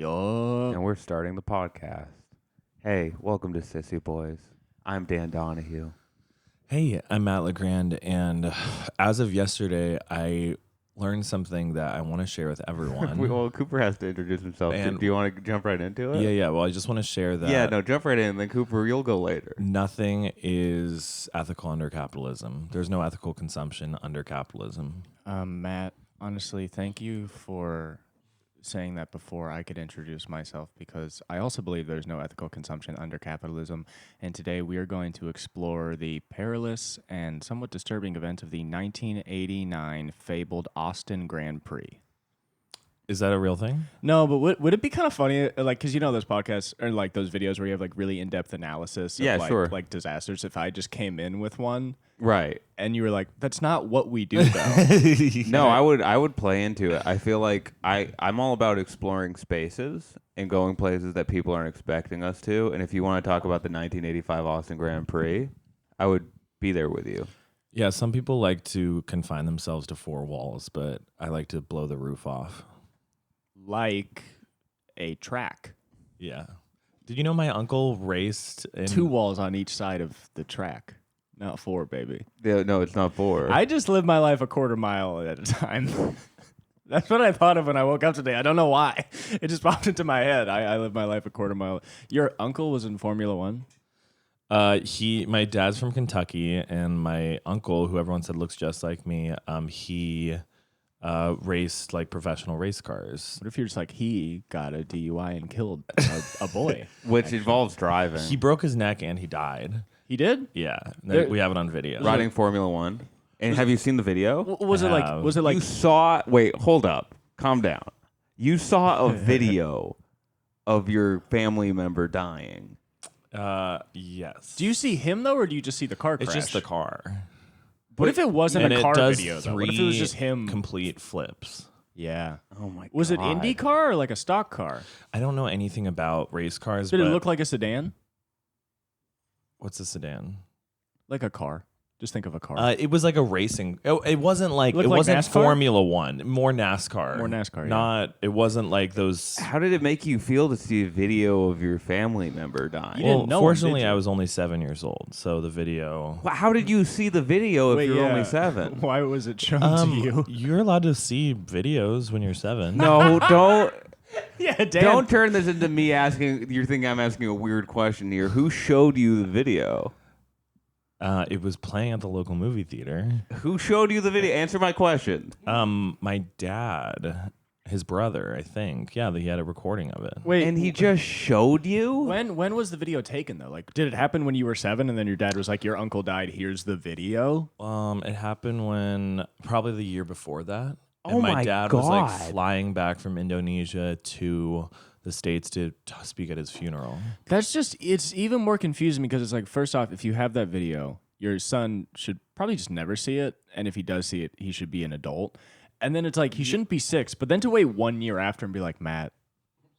Yup. And we're starting the podcast. Hey, welcome to Cissy Boys. I'm Dan Donahue. Hey, I'm Matt LeGrand, and as of yesterday, I learned something that I want to share with everyone. Well, Cooper has to introduce himself. And- Do you want to jump right into it? Yeah. Well, I just want to share that. Yeah, no, jump right in. Then Cooper, you'll go later. Nothing is ethical under capitalism. There's no ethical consumption under capitalism. Matt, honestly, thank you for saying that before I could introduce myself, because I also believe there's no ethical consumption under capitalism. And today we are going to explore the perilous and somewhat disturbing event of the 1989 fabled Austin Grand Prix. Is that a real thing? No, but would it be kind of funny, like, because you know those podcasts or like those videos where you have like really in-depth analysis of Yeah, like, sure. like disasters, if I just came in with one Right. and you were like, that's not what we do though. No, I would play into it. I feel like I'm all about exploring spaces and going places that people aren't expecting us to. And if you want to talk about the 1985 Austin Grand Prix, I would be there with you. Yeah, some people like to confine themselves to four walls, but I like to blow the roof off. Like a track. Yeah. Did you know my uncle raced in... 2 walls on each side of the track. Not 4, baby. Yeah, no, it's not 4. I just live my life a quarter mile at a time. That's what I thought of when I woke up today. I don't know why. It just popped into my head. I live my life a quarter mile. Your uncle was in Formula One? My dad's from Kentucky, and my uncle, who everyone said looks just like me, he raced like professional race cars. What if you're just like, he got a DUI and killed a boy? Which involves driving. He broke his neck and he died. He did? Yeah, There- we have it on video. Riding Formula One. And have you seen the video? Was it like You saw... Wait, hold up. Calm down. You saw a video of your family member dying. Yes. do you see him though, or do you just see the car crash? It's just the car. What if it wasn't And a it car does video though? What if it was just him? complete flips. Yeah. Oh my god. Was it IndyCar or like a stock car? I don't know anything about race cars. Did it but look like a sedan? what's a sedan? Like a car. Just think of a car. It was like a racing. It wasn't like Looked it like wasn't NASCAR? Formula One. More NASCAR. More NASCAR, yeah. Not. It wasn't like those. How did it make you feel to see a video of your family member dying? You didn't know him, fortunately, did you? I was only 7 years old, so the video. Well, how did you see the video if Wait, you're yeah. only 7? Why was it shown to you? You're allowed to see videos when you're 7. No, don't Yeah, Dan. don't turn this into me asking. You're thinking I'm asking a weird question here. Who showed you the video? It was playing at the local movie theater. Who showed you the video? Answer my question. My dad, his brother, I think. Yeah, he had a recording of it. Wait, And he just showed you? when was the video taken though? Like, did it happen when you were 7 and then your dad was like, your uncle died, here's the video? It happened when probably the year before that. Oh And my my dad was like God. flying back from Indonesia to the States to speak at his funeral. That's just, it's even more confusing because it's like, first off, if you have that video, your son should probably just never see it. And if he does see it, he should be an adult. And then it's like, he shouldn't be 6, but then to wait 1 year after and be like, Matt,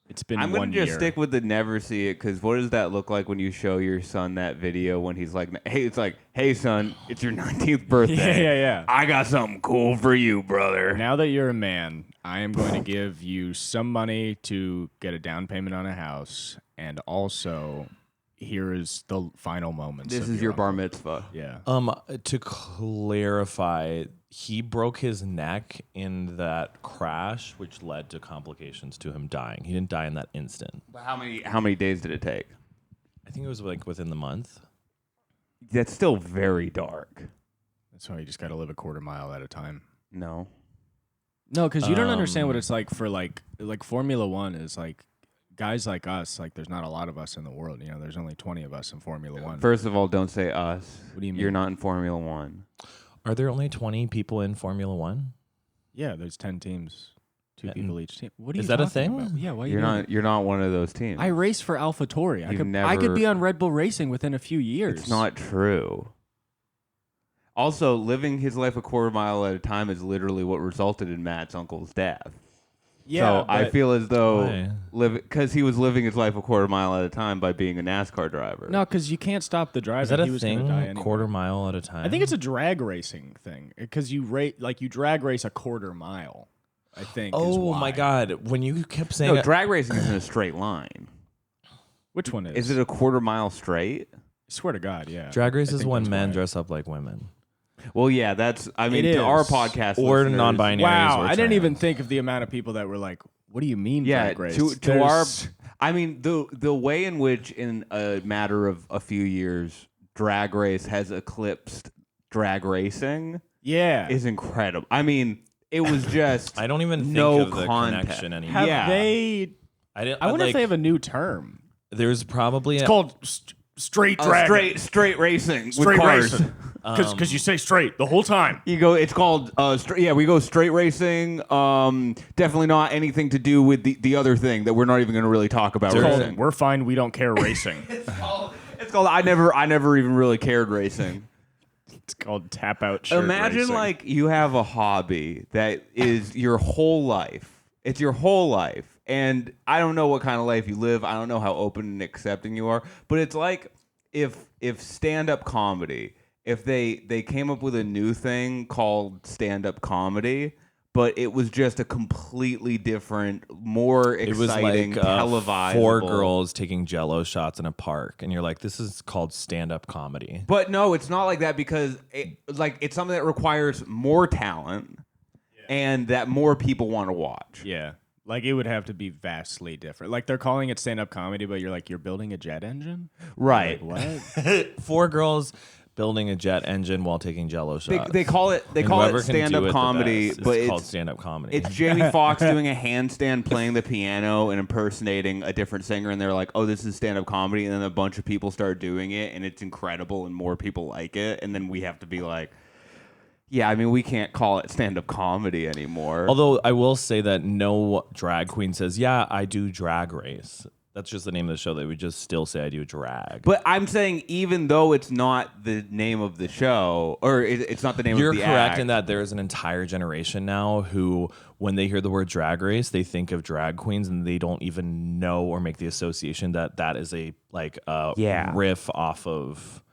it's been I'm 1 going to year. just stick with the never see it, because what does that look like when you show your son that video when he's like, hey, it's like, hey, son, it's your 19th birthday. Yeah. I got something cool for you, brother. Now that you're a man, I am going to give you some money to get a down payment on a house, and also here is the final moments. This of is your bar uncle. mitzvah. Yeah. To clarify, he broke his neck in that crash, which led to complications to him dying. He didn't die in that instant. But how many days did it take? I think it was like within the month. That's still very dark. That's why you just got to live a quarter mile at a time. No. No, because you don't understand what it's like for like Formula One is like guys like us. Like, there's not a lot of us in the world. You know, there's only 20 of us in Formula One. First of all, don't say us. What do you mean? You're not in Formula One. Are there only 20 people in Formula One? Yeah, there's 10 teams, 2 And people each team. What are is you that a talking thing? about? Yeah, why are you You're doing not. You're not one of those teams. I race for AlphaTauri. I You've could never- be on Red Bull Racing within a few years. It's not true. Also, living his life a quarter mile at a time is literally what resulted in Matt's uncle's death. Yeah, so I but- feel as though Why? because he was living his life a quarter mile at a time by being a NASCAR driver. No, because you can't stop the driver. Is that he a was gonna thing? die anyway. Quarter mile at a time? I think it's a drag racing thing because you drag race a quarter mile. I think. Oh my God! When you kept saying No, drag racing isn't a straight line. Which one is? Is it a quarter mile straight? Swear to God, yeah. drag race I is think when that's men why. dress up like women, Well, yeah, that's. I mean, It to our is. podcast or listeners- non-binary. Wow, or I didn't even trans. think of the amount of people that were like, "What do you mean, Yeah, drag race?" to our. There's- I mean, the way in which, in a matter of a few years, drag race has eclipsed drag racing yeah. is incredible. I mean, it was just. I don't even think no of the context. connection anymore. Have yeah. they? I didn't. I wonder like, if they have a new term. There's probably It's called straight drag. straight racing with Straight cars. racing. Because you say straight the whole time. You go. It's called. Yeah, we go straight racing. Definitely not anything to do with the other thing that we're not even going to really talk about. It's Racing. called We're Fine, We Don't Care Racing. It's called. I never even really cared racing. It's called Tap Out Shirt Imagine Racing. like you have a hobby that is your whole life. It's your whole life. And I don't know what kind of life you live. I don't know how open and accepting you are. But it's like if stand-up comedy, if they came up with a new thing called stand-up comedy, but it was just a completely different, more it was exciting, like televised. 4 girls taking Jello shots in a park, and you're like, this is called stand-up comedy. But no, it's not like that because it's something that requires more talent and that more people want to watch. Yeah. Like, it would have to be vastly different. Like, they're calling it stand-up comedy, but you're like, you're building a jet engine? Right. Like, what? 4 girls building a jet engine while taking Jello shots. They call it And whoever can do stand-up it the comedy, best. but It's called it's stand-up comedy. it's Jamie Foxx doing a handstand playing the piano and impersonating a different singer, and they're like, "Oh, this is stand-up comedy," and then a bunch of people start doing it, and it's incredible, and more people like it, and then we have to be like, "Yeah, I mean, we can't call it stand-up comedy anymore." Although I will say that no drag queen says, yeah, I do drag race. That's just the name of the show. They would just still say I do drag. But I'm saying, even though it's not the name of the show, or it's not the name You're of the correct act, in that there is an entire generation now who, when they hear the word drag race, they think of drag queens and they don't even know or make the association that that is a riff off of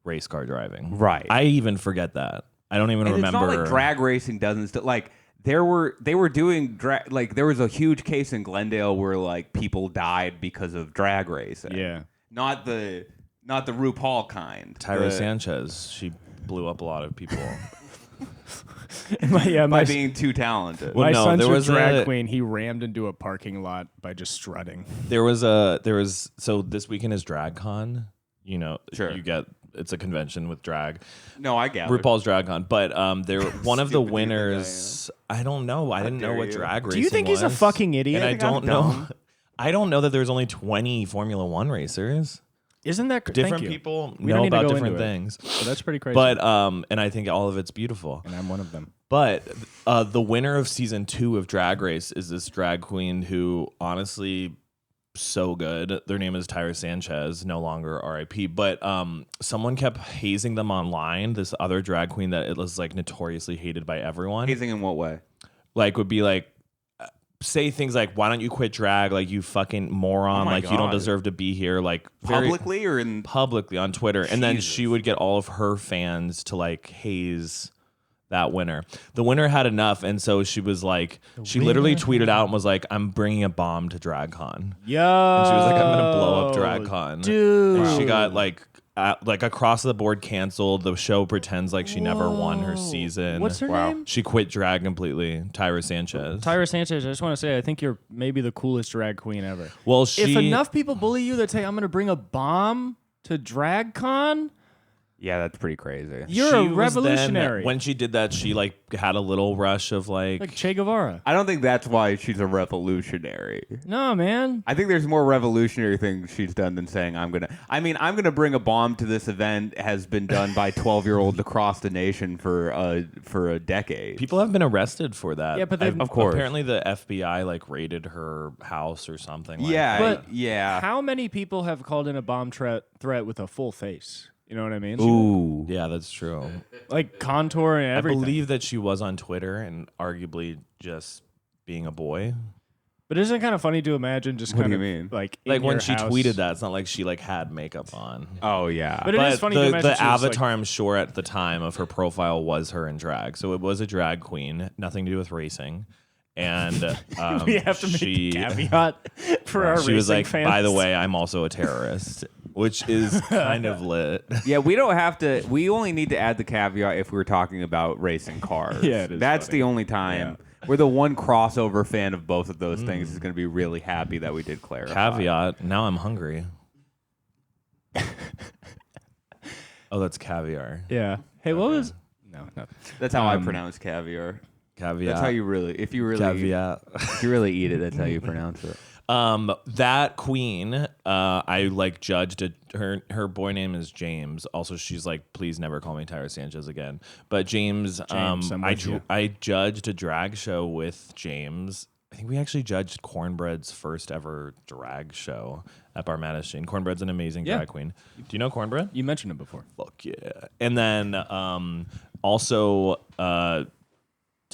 race car driving. Right. I even forget that. I don't even and remember. it's not like drag racing doesn't like. They were doing drag, like there was a huge case in Glendale where like people died because of drag racing. Yeah. Not the RuPaul kind. Tyra Sanchez, she blew up a lot of people. Yeah, by being too talented. Well, my no, son's there a was drag a- queen. He rammed into a parking lot by just strutting. So this weekend is DragCon. You know, Sure. it's a convention with drag. No, I gathered. RuPaul's DragCon, but they're one of the Stupid do you think I winners. I don't know. I didn't know dare what you. drag Do racing you think he's a was. fucking idiot? And I think I'm don't know. dumb. I don't know that there's only 20 Formula One racers. Isn't that Different thank you. people We don't know need to about go different into it. things. So that's pretty crazy. But and I think all of it's beautiful. and I'm one of them. But the winner of season 2 of Drag Race is this drag queen who, honestly, so good. Their name is Tyra Sanchez, no longer RIP. But someone kept hazing them online. This other drag queen that it was like notoriously hated by everyone. Hazing in what way? Like would be like say things like, "Why don't you quit drag? Like you fucking moron! Oh my Like you don't God. deserve to be here!" Like very Publicly or in? publicly on Twitter, and then Jesus. she would get all of her fans to like haze that winner. The winner had enough, and so she was like, she literally tweeted out and was like, "I'm bringing a bomb to DragCon." Yo. And she was like, "I'm gonna blow up DragCon." Dude. And she got like across the board canceled. The show pretends like she never won her season. What's her Wow. name? She quit drag completely. Tyra Sanchez. Tyra Sanchez. I just want to say, I think you're maybe the coolest drag queen ever. Well, she. If enough people bully you that say, I'm going to bring a bomb to DragCon, Yeah, that's pretty crazy. you're she a was then- revolutionary. when she did that, she like had a little rush of like Che Guevara. I don't think that's why she's a revolutionary. No, man. I think there's more revolutionary things she's done than saying I'm gonna bring a bomb to this event has been done by 12-year-olds across the nation for a decade. people have been arrested for that. Yeah, but they've- Of course. Apparently, the FBI like raided her house or something. Like Yeah, that. But yeah. How many people have called in a bomb threat with a full face? You know what I mean? Ooh. Yeah, that's true. Like contour and everything. I believe that she was on Twitter and arguably just being a boy. But isn't it kind of funny to imagine just What kind do of you mean? like Like in when your she house- tweeted that, it's not like she like had makeup on. Oh yeah. But it is funny the, to imagine the she was, like- avatar, I'm sure, at the time of her profile was her in drag. So it was a drag queen, nothing to do with racing. and we have to make a caveat for our she was racing like, fans. by the way, I'm also a terrorist, which is kind of lit. Yeah, we don't have to. We only need to add the caveat if we were talking about racing cars. Yeah, it is that's funny. the only time. We're the one crossover fan of both of those things is going to be really happy that we did clarify. Caveat. Now I'm hungry. Oh, that's caviar. Yeah. Hey, what was? No, no. That's how I pronounce caviar. Caveat. That's how you really, if you really, Caveat. if you really eat it, that's how you pronounce it. That queen, I like judged it. Her boy name is James. Also, she's like, please never call me Tyra Sanchez again. But James, I'm with you. I judged a drag show with James. I think we actually judged Cornbread's first ever drag show at Bar Madison. Cornbread's an amazing drag queen. Do you know Cornbread? You mentioned it before. Fuck yeah. And then also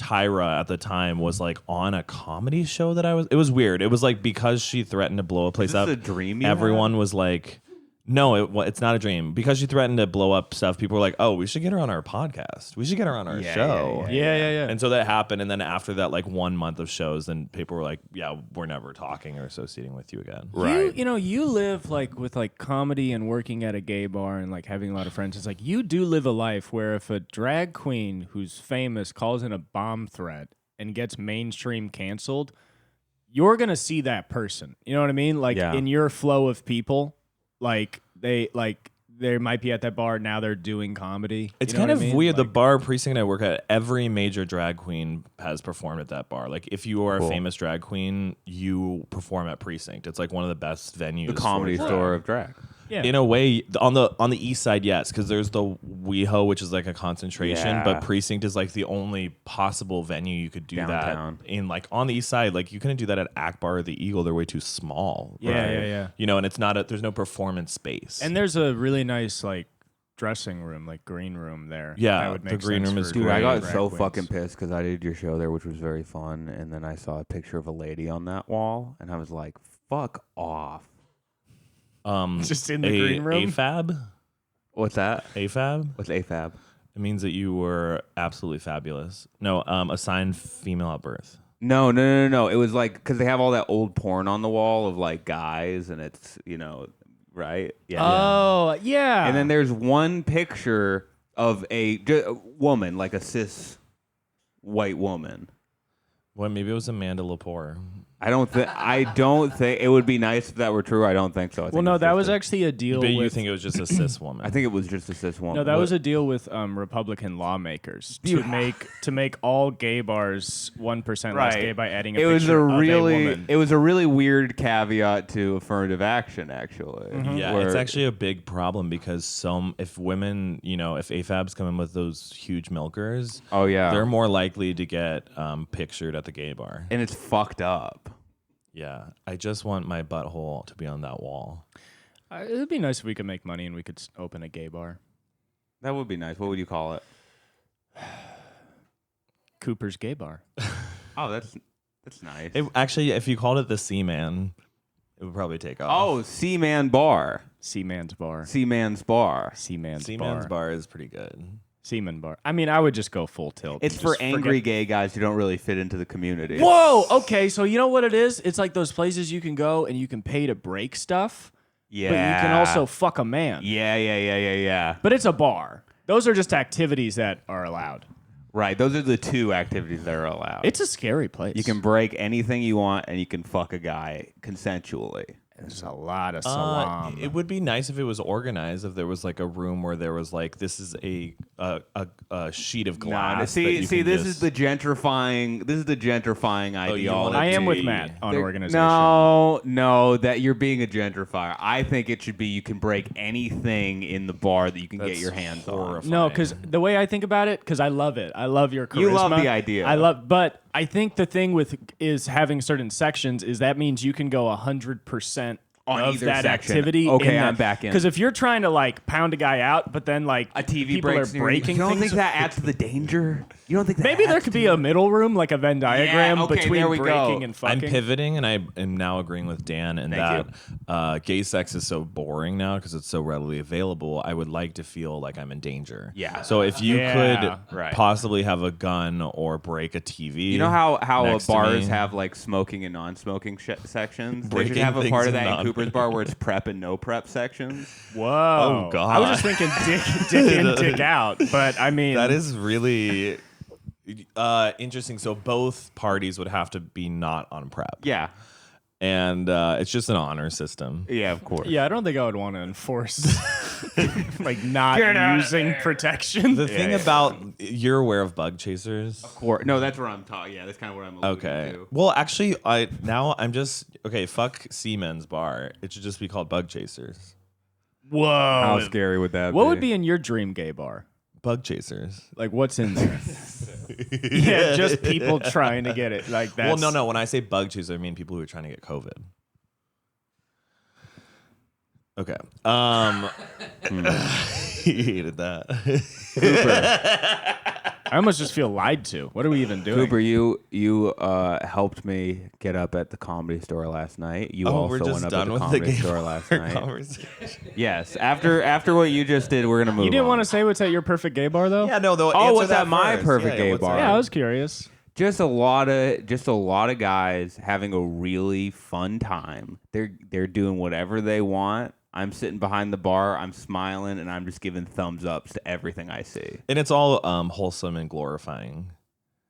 Tyra at the time was like on a comedy show that it was weird. It was like because she threatened to blow a place Is this up. a dream you everyone had? was like, no, it's not a dream. Because she threatened to blow up stuff, people were like, oh, we should get her on our podcast. We should get her on our show. Yeah. And so that happened. And then after that, like 1 month of shows, then people were like, yeah, we're never talking or associating with you again. Right. You live like with like comedy and working at a gay bar and like having a lot of friends. It's like you do live a life where if a drag queen who's famous calls in a bomb threat and gets mainstream canceled, you're gonna see that person. You know what I mean? Like in your flow of people, they might be at that bar now. They're doing comedy. It's You know kind what of I mean? weird. The Like, bar precinct I work at, every major drag queen has performed at that bar. Like, if you are a famous drag queen, you perform at Precinct. It's like one of the best venues. The comedy for store of drag. yeah. In a way, on the east side, yes, because there's the WeHo, which is like a concentration, Yeah. but Precinct is like the only possible venue you could do Downtown. that in. Like on the east side, like you couldn't do that at Akbar or the Eagle. They're way too small. Yeah. You know, and it's not there's no performance space. And there's a really nice like dressing room, like green room there. Yeah, that would the make green sense room is for Dude, I got drag so queens. fucking pissed because I did your show there, which was very fun, and then I saw a picture of a lady on that wall, and I was like, "Fuck off!" Just in the green room? AFAB. What's that? AFAB. What's AFAB? It means that you were absolutely fabulous. No, assigned female at birth. No. It was like because they have all that old porn on the wall of like guys, and it's right? Yeah. Oh, yeah. And then there's one picture of a woman, like a cis white woman. Well, maybe it was Amanda Lepore. I don't think it would be nice if that were true. I don't think so. I think well, no, it's that just was actually a deal But with... you think it was just a cis woman? I think it was just a cis woman. No, that was a deal with Republican lawmakers to make all gay bars 1% less gay by adding a it was picture a of really a woman. it was a really weird caveat to affirmative action, actually. Yeah, where- it's actually a big problem because if women, if AFABs come in with those huge milkers, oh yeah, they're more likely to get pictured at the gay bar. and it's fucked up. Yeah, I just want my butthole to be on that wall. It would be nice if we could make money and we could open a gay bar. That would be nice. What would you call it? Cooper's Gay Bar. Oh, that's nice. Actually, if you called it the Seaman, it would probably take off. Oh, Seaman Bar. Seaman's Bar. Seaman's Bar. Seaman's Seaman's Bar. bar is pretty good. Seaman Bar. I mean, I would just go full tilt. It's and for just angry forget- gay guys who don't really fit into the community. Whoa! Okay, so you know what it is? It's like those places you can go and you can pay to break stuff, Yeah. but you can also fuck a man. Yeah. But it's a bar. Those are just activities that are allowed. Right. Those are the two activities that are allowed. It's a scary place. You can break anything you want, and you can fuck a guy consensually. There's a lot of salam. It would be nice if it was organized. If there was like a room where there was like this is a sheet of glass. that you See, can this just- is the gentrifying. This is the gentrifying you ideology. want I am with Matt on There- organization. No, that you're being a gentrifier. I think it should be you can break anything in the bar that you can get That's your hands on. horrifying. No, because the way I think about it, because I love it. I love your charisma. You love the idea. But I think the thing with is having certain sections is that means you can go 100% On of either that section. activity. Okay, I'm back in. Because if you're trying to like pound a guy out, but then like A TV people breaks are near breaking You don't things. think that adds to the danger? You don't think that Maybe there adds could to be it? a middle room, like a Venn diagram okay, between there we go. breaking and I'm fucking. pivoting, and I am now agreeing with Dan in Thank that gay sex is so boring now because it's so readily available. I would like to feel like I'm in danger. Yeah. So if you Yeah, could right. possibly have a gun or break a TV, You know how next to bars me, have like smoking and non-smoking sections? They should Breaking have a part of things that in and Cooper's bar where it's prep and no prep sections. Whoa. Oh, God. I was just thinking dick in, dick out. But I mean, that is really interesting. So both parties would have to be not on prep. Yeah. And it's just an honor system. Yeah, of course. yeah, I don't think I would want to enforce like not using protection. The thing about you're aware of bug chasers. No, that's where I'm talking. Yeah, that's kind of what I'm alluding Okay. to. Well, actually, I'm just okay. Fuck Siemens Bar. It should just be called Bug Chasers. Whoa. How scary would that be? What would be in your dream gay bar? Bug Chasers. Like, what's in there? Yeah, just people trying to get it. Like that. Well, no. When I say bug chaser, I mean people who are trying to get COVID. Okay. He hated that. I almost just feel lied to. What are we even doing? Cooper, you helped me get up at the Comedy Store last night. You Oh, we're also just went up at done the with the Comedy gay Store bar last night. conversation. Yes. After what you just did, we're gonna move. You didn't on. want to say what's at your perfect gay bar though? Yeah, no. Though. Oh, answer what's that at my first. perfect gay what's bar? that? Yeah, I was curious. Just a lot of guys having a really fun time. They're doing whatever they want. I'm sitting behind the bar, I'm smiling, and I'm just giving thumbs ups to everything I see. And it's all wholesome and glorifying.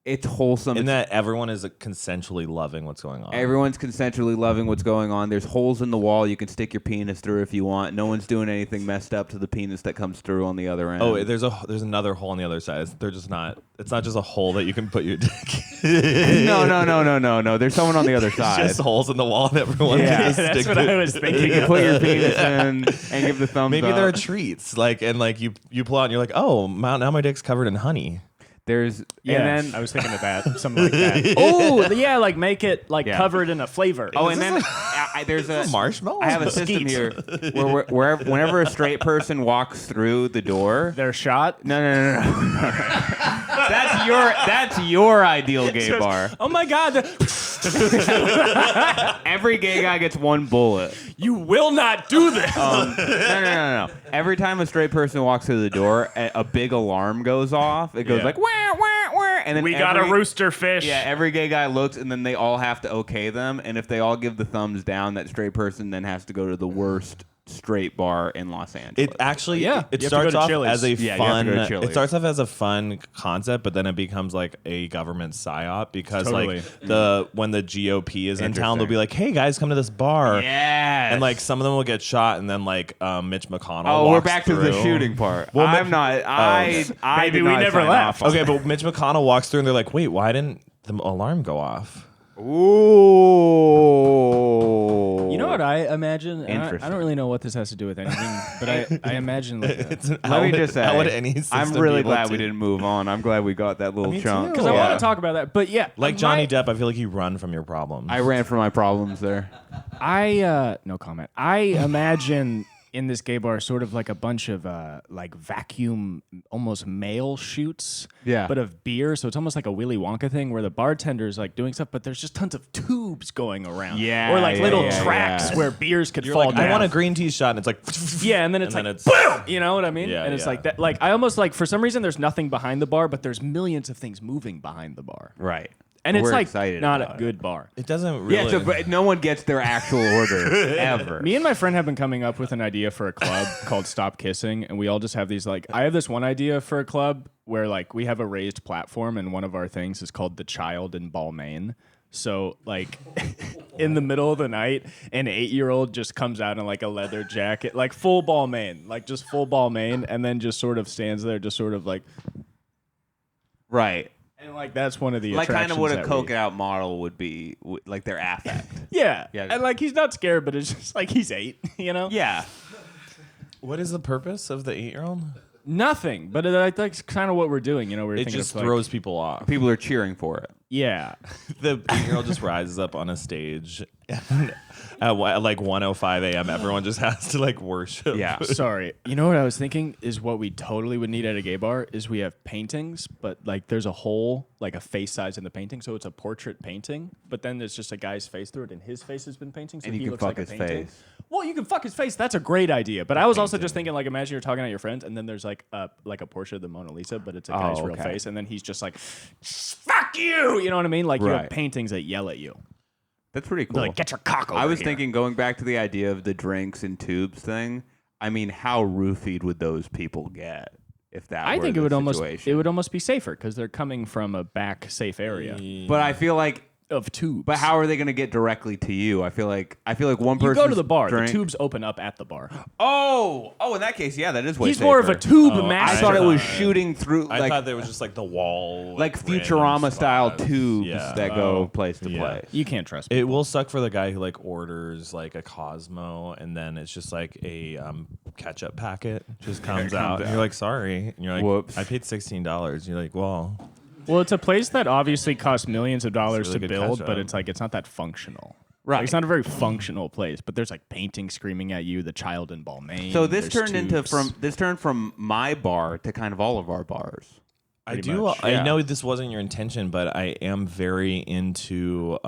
It's wholesome. In that everyone is consensually loving what's going on. Everyone's consensually loving what's going on. There's holes in the wall. You can stick your penis through if you want. No one's doing anything messed up to the penis that comes through on the other end. Oh, there's another hole on the other side. They're just not. It's not just a hole that you can put your dick in. No. There's someone on the other It's side. just holes in the wall and everyone Yeah, can just that's stick what to I was thinking. You can put your penis in and give the thumbs Maybe up. there are treats you pull out and you're like, oh, now my dick's covered in honey. There's Yeah, and then I was thinking of that, something like that. Oh, yeah, like make it like Yeah. covered in a flavor. and then there's a Marshmallow. I have a system here where whenever a straight person walks through the door. They're shot. No. That's your ideal gay bar. Oh my God, Every gay guy gets one bullet. you will not do this. No. Every time a straight person walks through the door, a big alarm goes off. It goes Yeah. like wah wah wah, and then We got a rooster fish. Yeah, every gay guy looks, and then they all have to okay them. And if they all give the thumbs down, that straight person then has to go to the worst straight bar in Los Angeles. It actually, Yeah, it you have to go starts to off Chili's. as a Yeah, you have to fun. go to Chili's. It starts off as a fun concept, but then it becomes like a government psyop because Totally. like when the GOP is in town, they'll Interesting. be like, "Hey guys, come to this bar." Yes. And like some of them will get shot, and then like Mitch McConnell. oh, we're walks back to the through. shooting part. Well, I'm Mitch- not. I Maybe did we not never sign left. off on Okay, but Mitch McConnell walks through, and they're like, "Wait, why didn't the alarm go off?" Ooh. You know what I imagine? And I Interesting. don't really know what this has to do with anything, but I imagine like Let me just say, how would any system I'm be really able glad to- we didn't move on. I'm glad we got that little Me chunk. too. because I Yeah. want to talk about that. But yeah, Like Johnny Depp, I feel like you run from your problems. I ran for my problems there. no comment. I imagine in this gay bar sort of like a bunch of like vacuum almost mail chutes, Yeah. but of beer. So it's almost like a Willy Wonka thing where the bartender's like doing stuff, but there's just tons of tubes going around. Yeah, or like yeah, little yeah, tracks yeah. where beers could You're fall like, down. I want a green tea shot, and it's like, Yeah, and then it's and like, then boom! You know what I mean? Yeah, and it's yeah. like that. Like I almost like for some reason there's nothing behind the bar, but there's millions of things moving behind the bar, Right. and it's We're like excited not about a it. good bar. It doesn't really. Yeah, so, but no one gets their actual order ever. Me and my friend have been coming up with an idea for a club called Stop Kissing, and we all just have these like. I have this one idea for a club where like we have a raised platform, and one of our things is called the Child in Balmain. So like, in the middle of the night, an 8-year-old just comes out in like a leather jacket, like full Balmain, like just full Balmain, and then just sort of stands there, just sort of like, Right. and like that's one of the Like kind of what a attractions that coke out model would be, like their affect. Yeah, Yeah. and like he's not scared, but it's just like he's 8, you know. Yeah. What is the purpose of the 8-year-old? Nothing, but that's kind of what we're doing. You know, we're It thinking just of, like, throws people off. People are cheering for it. Yeah, The 8-year-old just rises up on a stage. at like 1:05 a.m. Everyone just has to like worship. Yeah. Sorry. You know what I was thinking is what we totally would need at a gay bar is we have paintings, but like there's a hole, like a face size in the painting, so it's a portrait painting. But then there's just a guy's face through it, and his face has been painting, so And you he can looks fuck like a his painting. face. Well, you can fuck his face. That's a great idea. But I was also just thinking, like, imagine you're talking to your friends, and then there's like a portrait of the Mona Lisa, but it's a guy's real okay. face, and then he's just like, "Fuck you!" You know what I mean? Like you have Right. paintings that yell at you. That's pretty cool. They're like, "Get your cock over I was here." thinking, going back to the idea of the drinks and tubes thing. I mean, how roofied would those people get if that? I were think the it situation? would almost be safer because they're coming from a back safe area But I feel like. of tubes. But how are they going to get directly to you? I feel like one you person. go to the bar? Drink. The tubes open up at the bar. Oh, in that case, yeah, that is way He's more of a safer. tube Oh, master. I thought it was thought- shooting through. I like, thought there was just like the wall, like random Futurama style spots. tubes Yeah. that go place to Yeah. place. You can't trust me. It will suck for the guy who like orders like a Cosmo and then it's just like a ketchup packet just comes out. And you're like, sorry. And you're like, Whoops. I paid $16. You're like, well, Well, it's a place that obviously costs millions of dollars really to good build, ketchup. but it's like it's not that functional. Right. Like, it's not a very functional place, but there's like paintings screaming at you, the child in Balmain. So this there's turned from my bar to kind of all of our bars. I Pretty do. much, I yeah. know this wasn't your intention, but I am very into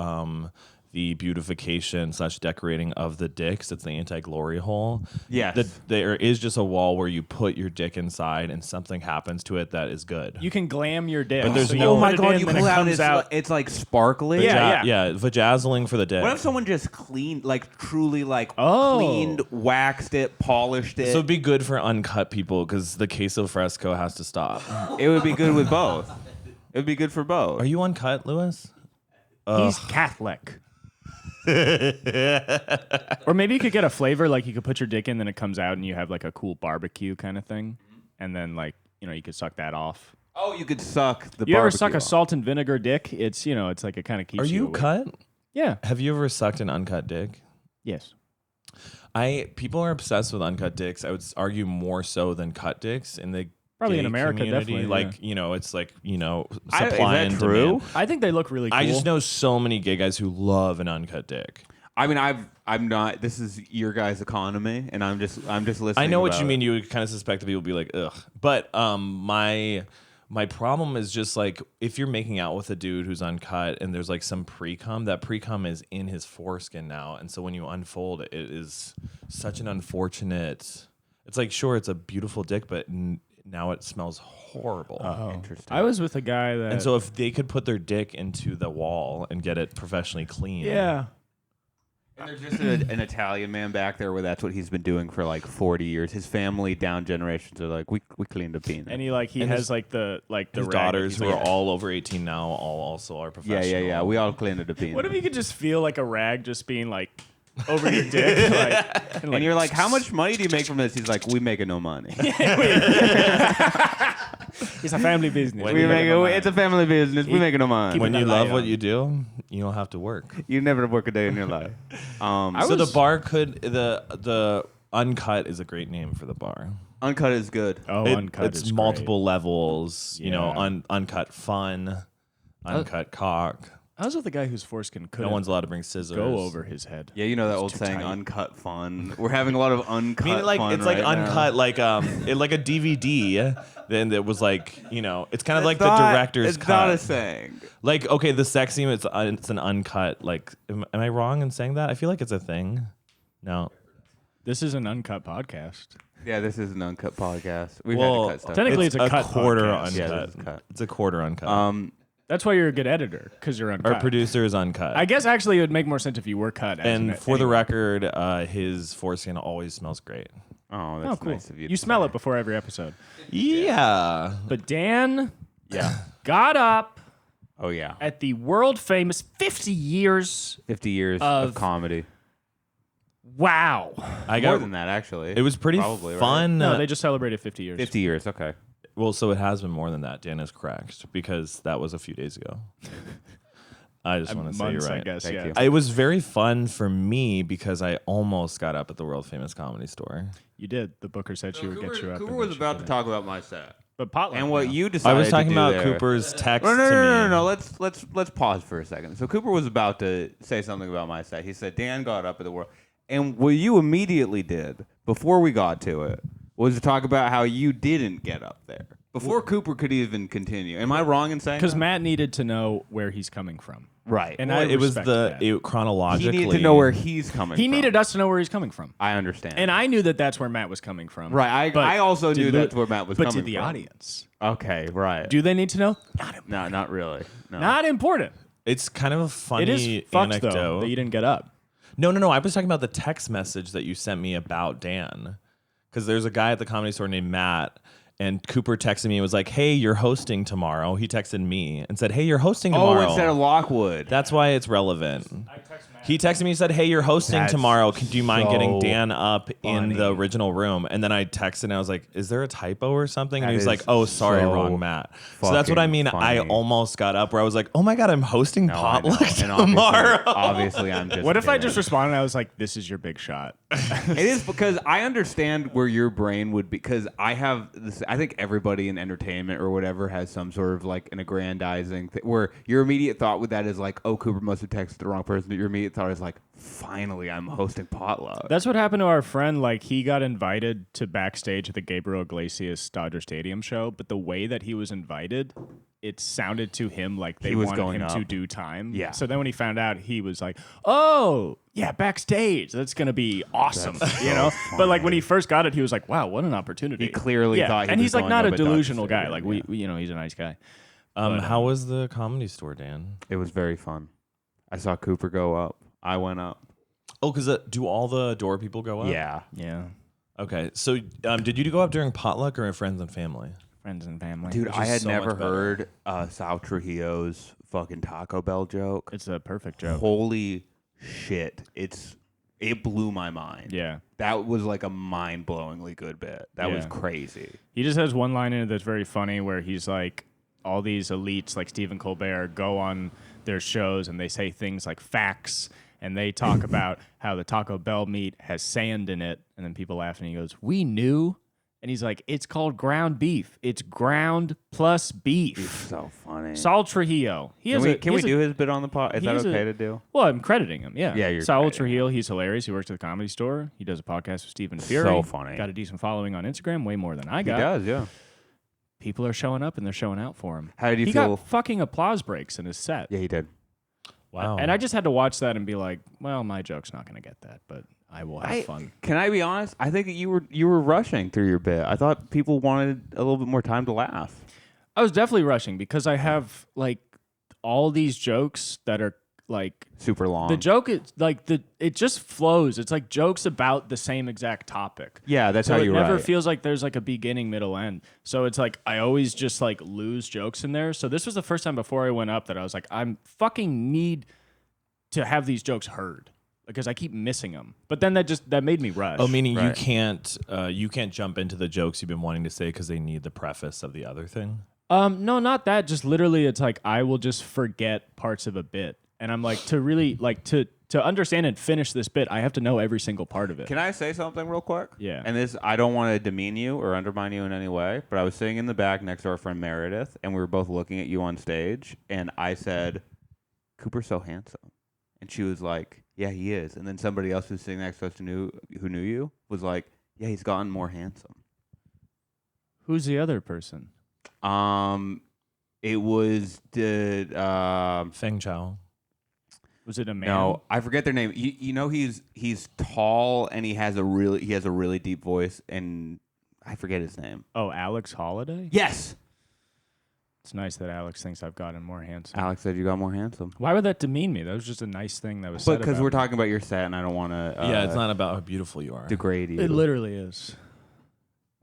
the beautification / decorating of the dicks. It's the anti-glory hole. Yes. There is just a wall where you put your dick inside and something happens to it that is good. You can glam your dick. But there's so no- Oh my put it god, in, you then pull it out, comes out. it's like sparkly. Yeah. Yeah, vajazzling for the dick. What if someone just cleaned, like truly, like Oh. cleaned, waxed it, polished it? So it'd be good for uncut people because the queso fresco has to stop. It would be good with both. It would be good for both. Are you uncut, Lewis? He's Catholic. Or maybe you could get a flavor, like you could put your dick in, then it comes out, and you have like a cool barbecue kind of thing, and then like you could suck that off. Oh, you could suck the. You ever barbecue suck a off. salt and vinegar dick? It's it's like it kind of keeps. Are you awake. cut? Yeah. Have you ever sucked an uncut dick? Yes. People are obsessed with uncut dicks. I would argue more so than cut dicks in the Probably in gay America, community. definitely, Like yeah. it's like Is supply that and true? demand. I think they look really cool. I just know so many gay guys who love an uncut dick. I mean, I'm not. This is your guys' economy, and I'm just listening. I know what about you it. mean. You would kind of suspect that people would be like, ugh. But my problem is just like if you're making out with a dude who's uncut and there's like some pre-cum, that pre-cum is in his foreskin now, and so when you unfold it, it is such an unfortunate. It's like sure, it's a beautiful dick, but now it smells horrible. Interesting. I was with a guy that. And so if they could put their dick into the wall and get it professionally clean, yeah. And there's just an Italian man back there where that's what he's been doing for like 40 years. His family down generations are like, we cleaned a penis. And he And has his- like the his rag, daughters he's who like, are all over 18 now all also are professional. yeah. We all cleaned a penis. What if you could just feel like a rag just being like over your dick? And you're like, how much money do you make from this? He's like, we making no money. It's a family business. When we you make make it's a family business. We making no money. When Keep you it love that what way you do, you don't have to work. You never work a day in your life. So the bar could the uncut is a great name for the bar. Uncut is good. Oh, uncut It's is multiple levels. You know, Yeah. uncut fun, uncut cock. I was with a guy whose foreskin couldn't No one's allowed to bring scissors. go over his head. Yeah, you know that old too saying, tight. uncut fun. We're having a lot of uncut I mean, like fun it's like right now. uncut, like like a DVD. Then it was like it's kind of like the not- director's it's cut. not a saying. Like okay, the sex scene it's an uncut. Like am I wrong in saying that? I feel like it's a thing. No. This is an uncut podcast. Yeah, this is an uncut podcast. We've Well, had to cut stuff. technically it's a cut quarter podcast. uncut. Yeah, this is cut. It's a quarter uncut. That's why you're a good editor, because you're uncut. Our producer is uncut. I guess actually it would make more sense if you were cut. as and an- for the anyway. record, his foreskin always smells great. Oh, Oh, that's cool. nice of you. You to smell say. it before every episode. Yeah. But Dan Yeah. got up Oh yeah. at the world famous 50 years. 50 years Of- of comedy. Wow. I More got than that, actually. it was pretty Probably, right? fun. No, they just celebrated 50 years. 50 years. Okay. Well, so it has been more than that. Dan is correct because that was a few days ago. I just want to say you're Months, right. I guess. Thank yeah. you. It was very fun for me because I almost got up at the world famous Comedy Store. You did. The booker said she would get you up. Cooper and was then she about to didn't. talk about my set. But potluck. And what now. you decided I was talking to do about there, Cooper's text No, no, to no, me. no, no, no. Let's pause for a second. So Cooper was about to say something about my set. He said Dan got up at the world, and what you immediately did before we got to it was to talk about how you didn't get up there before Cooper could even continue. Am I wrong in saying? Because that? Matt needed to know where he's coming from. Right. And Well, I it was respect the that. chronologically. He needed to know where he's coming. He from. needed us to know where he's coming from. I understand. And I knew that that's where Matt was coming from. Right. But I also to knew Lu- that's where Matt was but coming to the from. audience, Okay. Right. do they need to know? No, not really. No. Not important. It's kind of a funny It is fucked anecdote. though that you didn't get up. No. I was talking about the text message that you sent me about Dan. Because there's a guy at the Comedy Store named Matt, and Cooper texted me and was like, hey, you're hosting tomorrow. He texted me and said, hey, you're hosting tomorrow. Oh, instead of Lockwood. That's why it's relevant. He texted me and said, hey, you're hosting That's tomorrow. Do you mind getting so Dan up in funny. the original room? And then I texted and I was like, is there a typo or something? And That he was is like, oh, sorry, so wrong Matt. So that's what I fucking mean. I funny. almost got up where I was like, oh my God, I'm hosting No, I know. potluck And tomorrow. Obviously, I'm just. What if I kidding. just responded and I was like, this is your big shot? It is because I understand where your brain would be, because I have this. I think everybody in entertainment or whatever has some sort of like an aggrandizing thing where your immediate thought with that is like, oh, Cooper must have texted the wrong person. But your immediate thought is like, finally, I'm hosting potluck. That's what happened to our friend. Like, he got invited to backstage at the Gabriel Iglesias Dodger Stadium show, but the way that he was invited, it sounded to him like they He was wanted going him up. to do time. Yeah. So then when he found out, he was like, oh, yeah, backstage. That's going to be awesome, you know? But like when he first got it, he was like, wow, what an opportunity. He clearly thought he and was he's like going not up a at Dodger delusional guy. Stadium, Like yeah. we, you know, he's a nice guy. How was the Comedy Store, Dan? It was very fun. I saw Cooper go up. I went up. Oh, because do all the door people go up? Yeah. Yeah. Okay. So did you go up during potluck or in friends and family? Friends and family. Dude, Which I is had so never much better. heard Sal Trujillo's fucking Taco Bell joke. It's a perfect joke. Holy shit. It blew my mind. Yeah. That was like a mind-blowingly good bit. That was Yeah. crazy. He just has one line in it that's very funny where he's like, all these elites like Stephen Colbert go on their shows and they say things like facts and they talk about how the Taco Bell meat has sand in it. And then people laugh and he goes, we knew. And he's like, it's called ground beef. It's ground plus beef. So funny. Saul Trujillo. Can we do his bit on the pod? Is he that has a- okay to do? Well, I'm crediting him. Yeah. Yeah, you're Saul crediting Trujillo. He's hilarious. He works at the Comedy Store. He does a podcast with Stephen Fury. So funny. Got a decent following on Instagram, way more than I He got. does, yeah. People are showing up and they're showing out for him. How did you he feel? got fucking applause breaks in his set. Yeah, he did. Wow. And I just had to watch that and be like, well, my joke's not going to get that, but I will have fun. Can I be honest? I think that you were rushing through your bit. I thought people wanted a little bit more time to laugh. I was definitely rushing because I have like all these jokes that are like Super long. the joke is like it just flows. It's like jokes about the same exact topic. Yeah, that's So how it you never write. feels like there's like a beginning, middle, end. So it's like I always just like lose jokes in there. So this was the first time before I went up that I was like, I'm fucking need to have these jokes heard because I keep missing them. But then that made me rush. Oh, meaning Right. you can't jump into the jokes you've been wanting to say because they need the preface of the other thing. No, not that. Just literally, it's like I will just forget parts of a bit, and I'm like to really like to understand and finish this bit, I have to know every single part of it. Can I say something real quick? Yeah. And this, I don't want to demean you or undermine you in any way, but I was sitting in the back next to our friend Meredith, and we were both looking at you on stage, and I said, "Cooper's so handsome," and she was like, "Yeah, he is." And then somebody else who's sitting next to us who knew you was like, "Yeah, he's gotten more handsome." Who's the other person? It was Feng Chao. Was it a man? no, I forget their name. You know, he's tall and he has a really deep voice, and I forget his name. Oh, Alex Holiday. Yes, It's nice that Alex thinks I've gotten more handsome. Alex said you got more handsome. Why would that demean me? That was just a nice thing that was But said. because about we're me. talking about your set, and I don't want to. Yeah, it's not about how beautiful you are. degrade you. It literally is.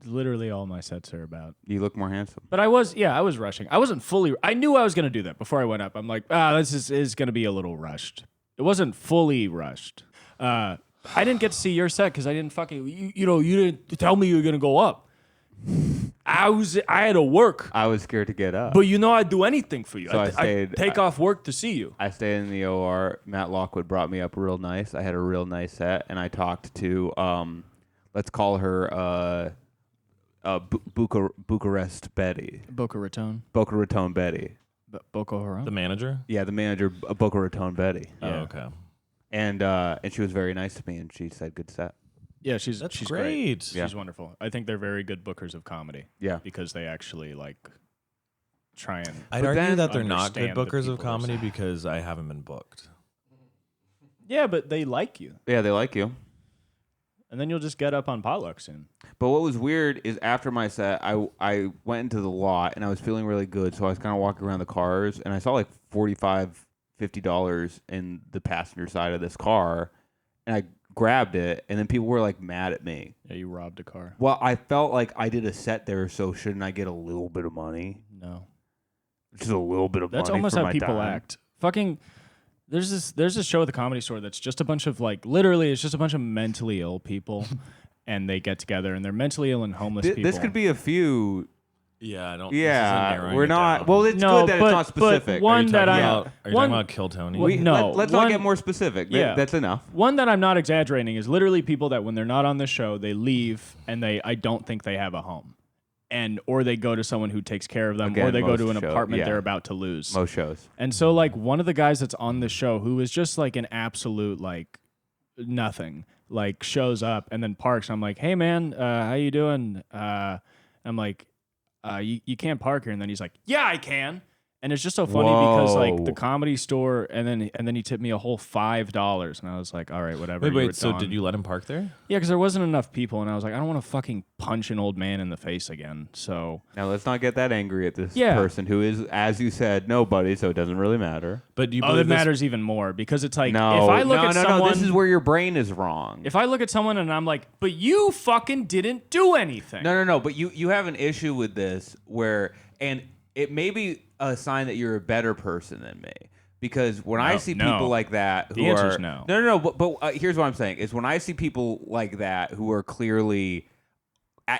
Literally all my sets are about. You look more handsome. But I was rushing. I wasn't fully. I knew I was going to do that before I went up. I'm like, this is going to be a little rushed. It wasn't fully rushed. I didn't get to see your set because I didn't fucking. You didn't tell me you were going to go up. I had to work. I was scared to get up. But I'd do anything for you. So I I'd stayed- take off work to see you. I stayed in the OR. Matt Lockwood brought me up real nice. I had a real nice set, and I talked to, let's call her Bucharest Betty. Boca Raton. Boca Raton Betty. Boko Haram. The manager? Yeah, the manager, Boca Raton Betty. Oh, Yeah. okay. And she was very nice to me, and she said good set. Yeah, she's great. Yeah. She's wonderful. I think they're very good bookers of comedy. Yeah. Because they actually like try and. I'd But argue then that they're not good understand the bookers of people they're comedy saying. because I haven't been booked. Yeah, but they like you, Yeah, they like you. and then you'll just get up on potluck soon. But what was weird is after my set, I went into the lot and I was feeling really good. So I was kind of walking around the cars and I saw like $50 in the passenger side of this car, and I grabbed it. And then people were like mad at me. Yeah, you robbed a car. Well, I felt like I did a set there, so shouldn't I get a little bit of money? No, Just a little bit of that's money. almost for how my people time. act. Fucking. There's this show at the Comedy Store that's just a bunch of like literally it's just a bunch of mentally ill people, and they get together and they're mentally ill and homeless people. This could be a few. Yeah, I don't. Yeah, we're not. Well, it's No, good that but- it's not specific. but one that Are you I talking one- about Kill Tony? Well, no, Let's one- not get more specific. Yeah. That's enough. One that I'm not exaggerating is literally people that when they're not on the show, they leave and I don't think they have a home. Or they go to someone who takes care of them, Again, or they go to most an show- apartment yeah. they're about to lose. Most shows. And so like one of the guys that's on the show who is just like an absolute like nothing, like shows up and then parks. I'm like, hey man, how you doing? I'm like, you can't park here. And then he's like, yeah, I can. And it's just so funny because like Whoa. the Comedy Store, and then he tipped me a whole $5, and I was like, all right, whatever. you were Wait. So done. did you let him park there? Yeah, because there wasn't enough people, and I was like, I don't want to fucking punch an old man in the face again. So Now let's not get that angry at this Yeah. person who is, as you said, nobody. So it doesn't really matter. But do you it believe this? matters even more because it's like No, if I look no, at no, someone, no. This is where your brain is wrong. if I look at someone and I'm like, but you fucking didn't do anything. No. But you have an issue with this where, and it may be a sign that you're a better person than me. Because when I see no. people like that who The answer's are no. no. But here's what I'm saying is when I see people like that who are clearly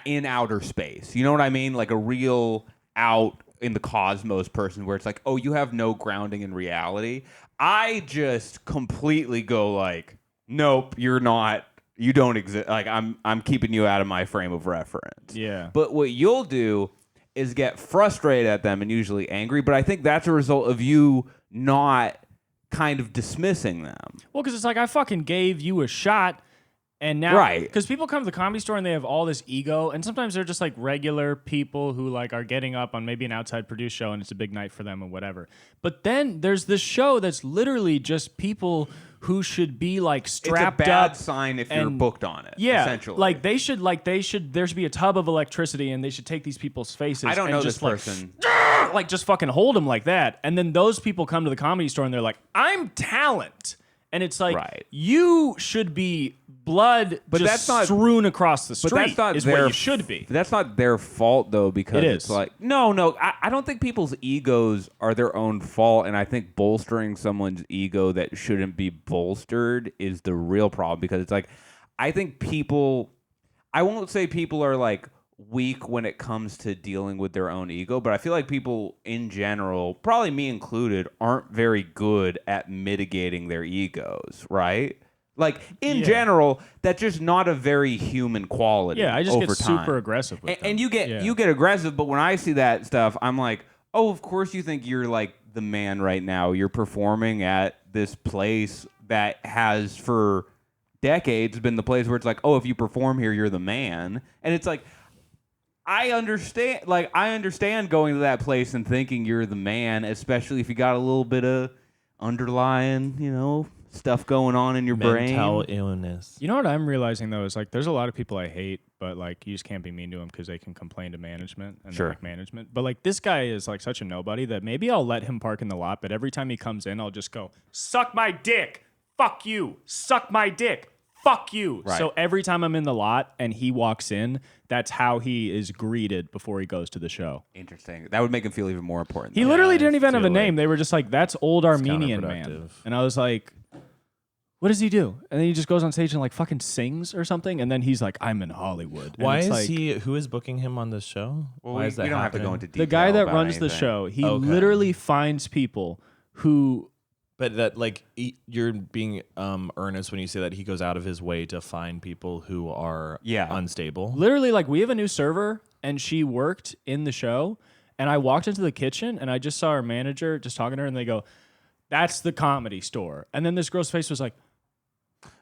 in outer space, you know what I mean? Like a real out in the cosmos person where it's like, oh, you have no grounding in reality. I just completely go like, nope, you're not. You don't exist. Like I'm keeping you out of my frame of reference. Yeah. But what you'll do is get frustrated at them and usually angry. But I think that's a result of you not kind of dismissing them. Well, because it's like I fucking gave you a shot, and now Right. because people come to the Comedy Store and they have all this ego, and sometimes they're just like regular people who like are getting up on maybe an outside produced show and it's a big night for them or whatever. But then there's this show that's literally just people who should be like strapped it's a bad up. sign if you're and- booked on it. Yeah, essentially. there should be a tub of electricity, and they should take these people's faces. I don't and know just this like, person. like just fucking hold them like that, and then those people come to the Comedy Store and they're like, "I'm talent," and it's like, Right. you should be blood, But just that's not- strewn across the street. But that's not is their what you should be. That's not their fault though, because It it's is. like no. I don't think people's egos are their own fault, and I think bolstering someone's ego that shouldn't be bolstered is the real problem. Because it's like I think people. I won't say people are like weak when it comes to dealing with their own ego, but I feel like people in general, probably me included, aren't very good at mitigating their egos, right? Like in Yeah. general, that's just not a very human quality. Yeah, I just over get time. super aggressive with them. And you get Yeah. you get aggressive, but when I see that stuff, I'm like, oh, of course you think you're like the man right now. You're performing at this place that has for decades been the place where it's like, oh, if you perform here, you're the man. And it's like, I understand going to that place and thinking you're the man, especially if you got a little bit of underlying, stuff going on in your Mental brain. illness. You know what I'm realizing though is like there's a lot of people I hate, but like you just can't be mean to them because they can complain to management and Sure. they're, like management. But like this guy is like such a nobody that maybe I'll let him park in the lot, but every time he comes in, I'll just go, "Suck my dick, fuck you, suck my dick, fuck you." Right. So every time I'm in the lot and he walks in, that's how he is greeted before he goes to the show. Interesting. That would make him feel even more important. He though. literally didn't it's even have a too name. late. They were just like, "That's old Armenian man," counterproductive. and I was like, what does he do? And then he just goes on stage and like fucking sings or something. And then he's like, "I'm in Hollywood." And Why it's is like, he? Who is booking him on this show? Well, Why we, is that we don't have to go happening? into detail. the guy that about runs the anything. show? He Okay. literally finds people who. But that you're being earnest when you say that he goes out of his way to find people who are Yeah. unstable. Literally, like, we have a new server and she worked in the show. And I walked into the kitchen and I just saw her manager just talking to her, and they go, "That's the Comedy Store." And then this girl's face was like,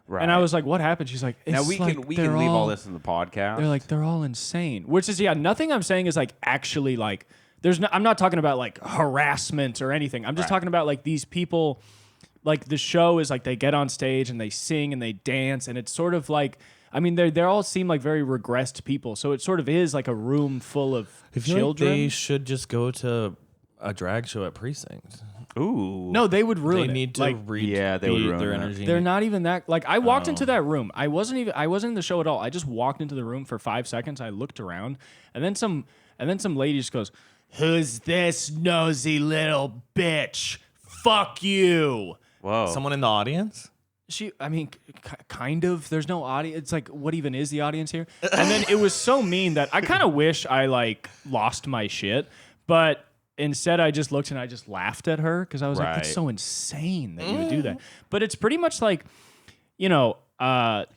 Right. and I was like, "What happened?" She's like, now "It's we like can they're leave all all- this in the podcast. They're like, they're all insane." Which is, nothing I'm saying is like actually like, I'm not talking about like harassment or anything. I'm just talking about like these people, like the show is like they get on stage and they sing and they dance, and it's sort of like, I mean, they all seem like very regressed people. So it sort of is like a room full of I feel children. like they should just go to a drag show at Precinct. Ooh. No, they would ruin They it. need to Like, Yeah, they would beat ruin their it. energy. they're not even that. Like, I walked into that room. I wasn't in the show at all. I just walked into the room for 5 seconds. I looked around, and then some lady just goes, "Who's this nosy little bitch? Fuck you." Whoa. Someone in the audience? I mean, kind of. There's no audience. It's like, what even is the audience here? And then it was so mean that I kind of wish I like lost my shit, but instead I just looked and I just laughed at her because I was like, Right. "That's so insane that you would do that." But it's pretty much like,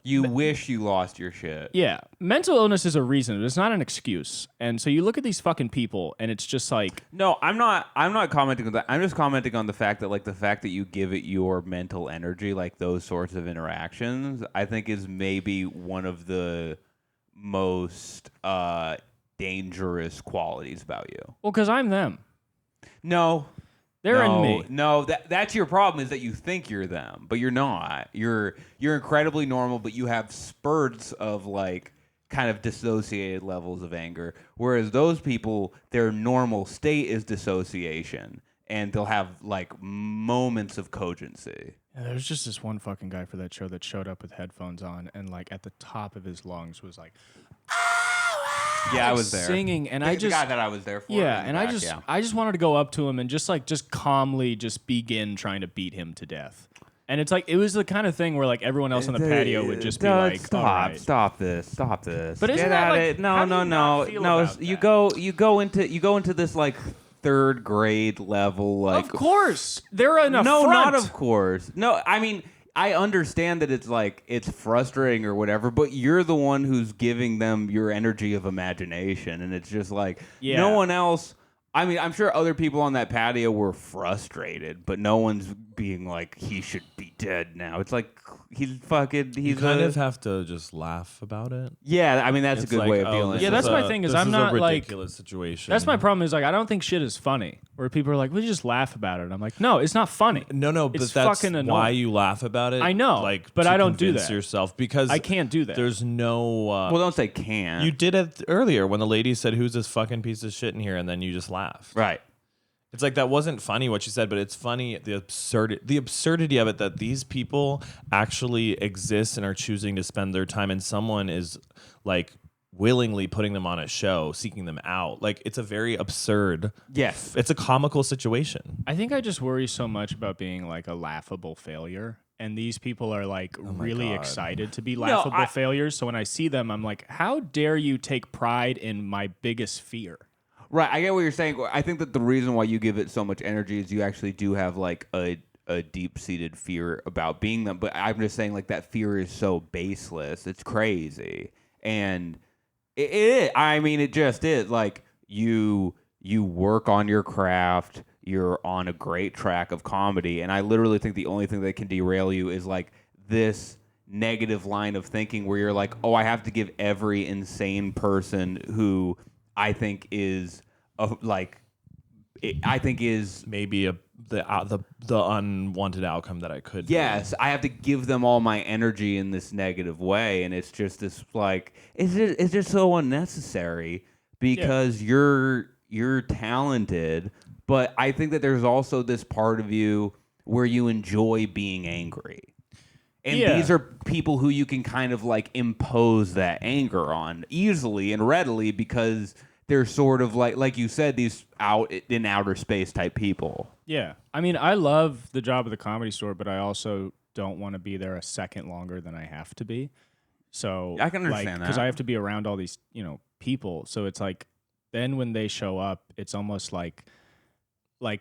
You wish you lost your shit. yeah, mental illness is a reason. It's not an excuse. And so you look at these fucking people, and it's just like, No, I'm not commenting on that. I'm just commenting on the fact that you give it your mental energy, like those sorts of interactions, I think is maybe one of the most dangerous qualities about you. well, because I'm them. No. They're no, in me. No, that's your problem, is that you think you're them, but you're not. You're incredibly normal, but you have spurts of like kind of dissociated levels of anger. Whereas those people, their normal state is dissociation, and they'll have like moments of cogency. Yeah, there's just this one fucking guy for that show that showed up with headphones on, and like at the top of his lungs was like, Yeah, I like was there. singing, and The I just guy that I was there for. yeah, in the and back, I just wanted to go up to him and just calmly just begin trying to beat him to death. And it's like, it was the kind of thing where like everyone else on the patio would just be like, stop, "All right." stop this. But isn't Get that at like, it. how No, do no, you no, not feel no. about You go into this like third grade level, like Of course, they're an affront. no, not of course. No, I mean, I understand that it's like it's frustrating or whatever, but you're the one who's giving them your energy of imagination, and it's just like Yeah. no one else. I mean, I'm sure other people on that patio were frustrated, but no one's being like, he should be dead now. It's like You he's kind of have to just laugh about it. yeah. I mean, that's It's a good like, way of oh, dealing. this Yeah, with that's it. my thing is this I'm is not a like- ridiculous situation. That's my problem. Is like, I don't think shit is funny. Where people are like, "We just laugh about it." I'm like, no, it's not funny. No, but It's that's fucking annoying. why you laugh about it. I know, like, but to I don't do convince that. yourself because I can't do that. There's no. Well, don't say can. You did it earlier when the lady said, "Who's this fucking piece of shit in here?" and then you just laughed. right. It's like that wasn't funny what you said, but it's funny the absurdity of it that these people actually exist and are choosing to spend their time, and someone is like willingly putting them on a show, seeking them out. Like, it's a very absurd. Yes. It's a comical situation. I think I just worry so much about being like a laughable failure. And these people are like really God. excited to be laughable failures. So when I see them, I'm like, how dare you take pride in my biggest fear? Right, I get what you're saying. I think that the reason why you give it so much energy is you actually do have like a deep-seated fear about being them. But I'm just saying, like, that fear is so baseless. It's crazy, and I mean, it just is. Like, you work on your craft. You're on a great track of comedy, and I literally think the only thing that can derail you is like this negative line of thinking where you're like, oh, I have to give every insane person who I think is Maybe the unwanted outcome that I could. yes, I have to give them all my energy in this negative way, and it's just this like it's just so unnecessary because you're talented, but I think that there's also this part of you where you enjoy being angry. And these are people who you can kind of like impose that anger on easily and readily because they're sort of like you said, these out in outer space type people. Yeah. I mean, I love the job of the Comedy Store, but I also don't want to be there a second longer than I have to be. So I can understand because that. I have to be around all these, people. So it's like, then when they show up, it's almost like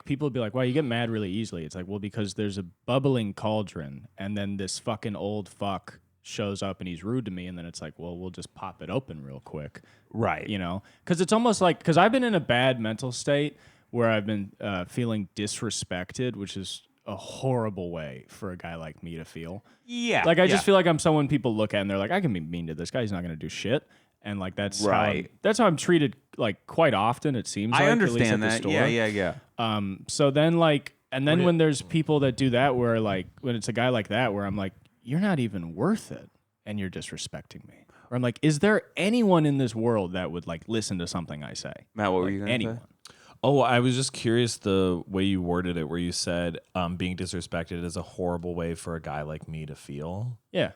people would be like, "Wow, you get mad really easily." It's like, well, because there's a bubbling cauldron, and then this fucking old fuck shows up and he's rude to me, and then it's like, well, we'll just pop it open real quick. Right. You know, because it's almost like, because I've been in a bad mental state where I've been feeling disrespected, which is a horrible way for a guy like me to feel. Yeah. Like, I just feel like I'm someone people look at and they're like, I can be mean to this guy. He's not going to do shit. And like, that's how I'm treated, like, quite often, it seems like. I at least understand at the that. store. Yeah. So then, like, and then when there's people that do that, where like, when it's a guy like that, where I'm like, you're not even worth it, and you're disrespecting me. Or I'm like, is there anyone in this world that would like listen to something I say? Matt, what were Like, you going to anyone? say? Oh, I was just curious the way you worded it, where you said being disrespected is a horrible way for a guy like me to feel. Yeah.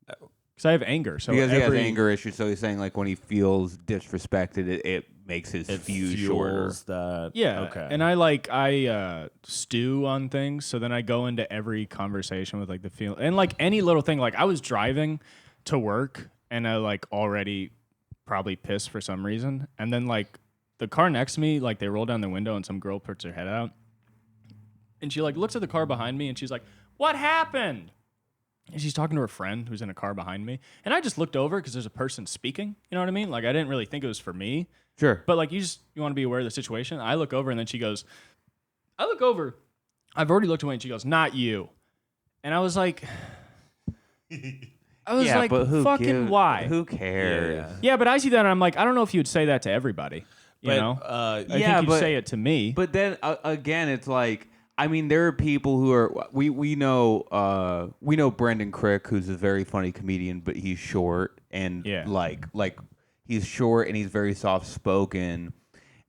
Because I have anger. So Because he has anger issues, so he's saying like when he feels disrespected, it makes his It fuse shorter. fuels that. Yeah. Okay. And I stew on things. So then I go into every conversation with like the feel and like any little thing. Like I was driving to work and I like already probably pissed for some reason. And then like the car next to me, like they roll down the window and some girl puts her head out. And she like looks at the car behind me and she's like, "What happened?" And she's talking to her friend who's in a car behind me. And I just looked over because there's a person speaking. You know what I mean? Like I didn't really think it was for me. Sure. But like you want to be aware of the situation. I look over and then she goes, I look over. I've already looked away and she goes, "Not you." And I was like, but who fucking why? Who cares? Yeah, but I see that and I'm like, I don't know if you'd say that to everybody. You know? I think you'd say it to me. But then again, it's like, I mean, there are people who are we know Brendan Crick, who's a very funny comedian, but he's short and like he's short and he's very soft spoken,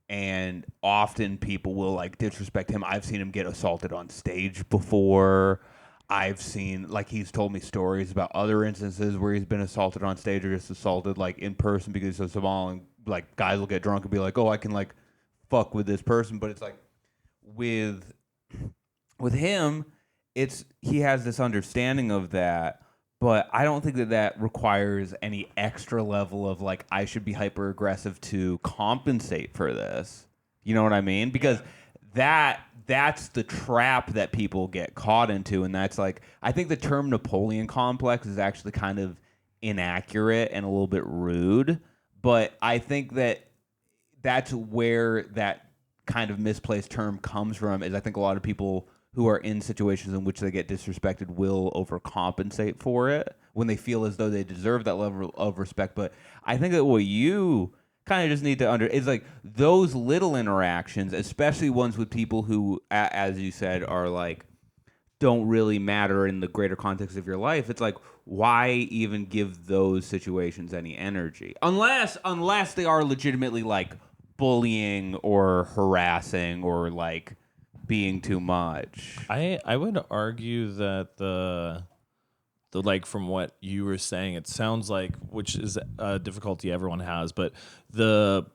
and often people will like disrespect him. I've seen him get assaulted on stage before. I've seen, like, he's told me stories about other instances where he's been assaulted on stage or just assaulted like in person because he's so small, and like guys will get drunk and be like, "Oh, I can like fuck with this person," but it's like with him, he has this understanding of that, but I don't think that requires any extra level of like I should be hyper aggressive to compensate for this. You know what I mean? Because that's the trap that people get caught into, and that's like, I think the term Napoleon complex is actually kind of inaccurate and a little bit rude, but I think that's where that kind of misplaced term comes from. Is I think a lot of people who are in situations in which they get disrespected will overcompensate for it when they feel as though they deserve that level of respect. But I think that what you kind of just need to is like those little interactions, especially ones with people who, as you said, are like don't really matter in the greater context of your life. It's like, why even give those situations any energy unless they are legitimately like bullying or harassing or like being too much. I would argue that the like, from what you were saying, it sounds like, which is a difficulty everyone has, but the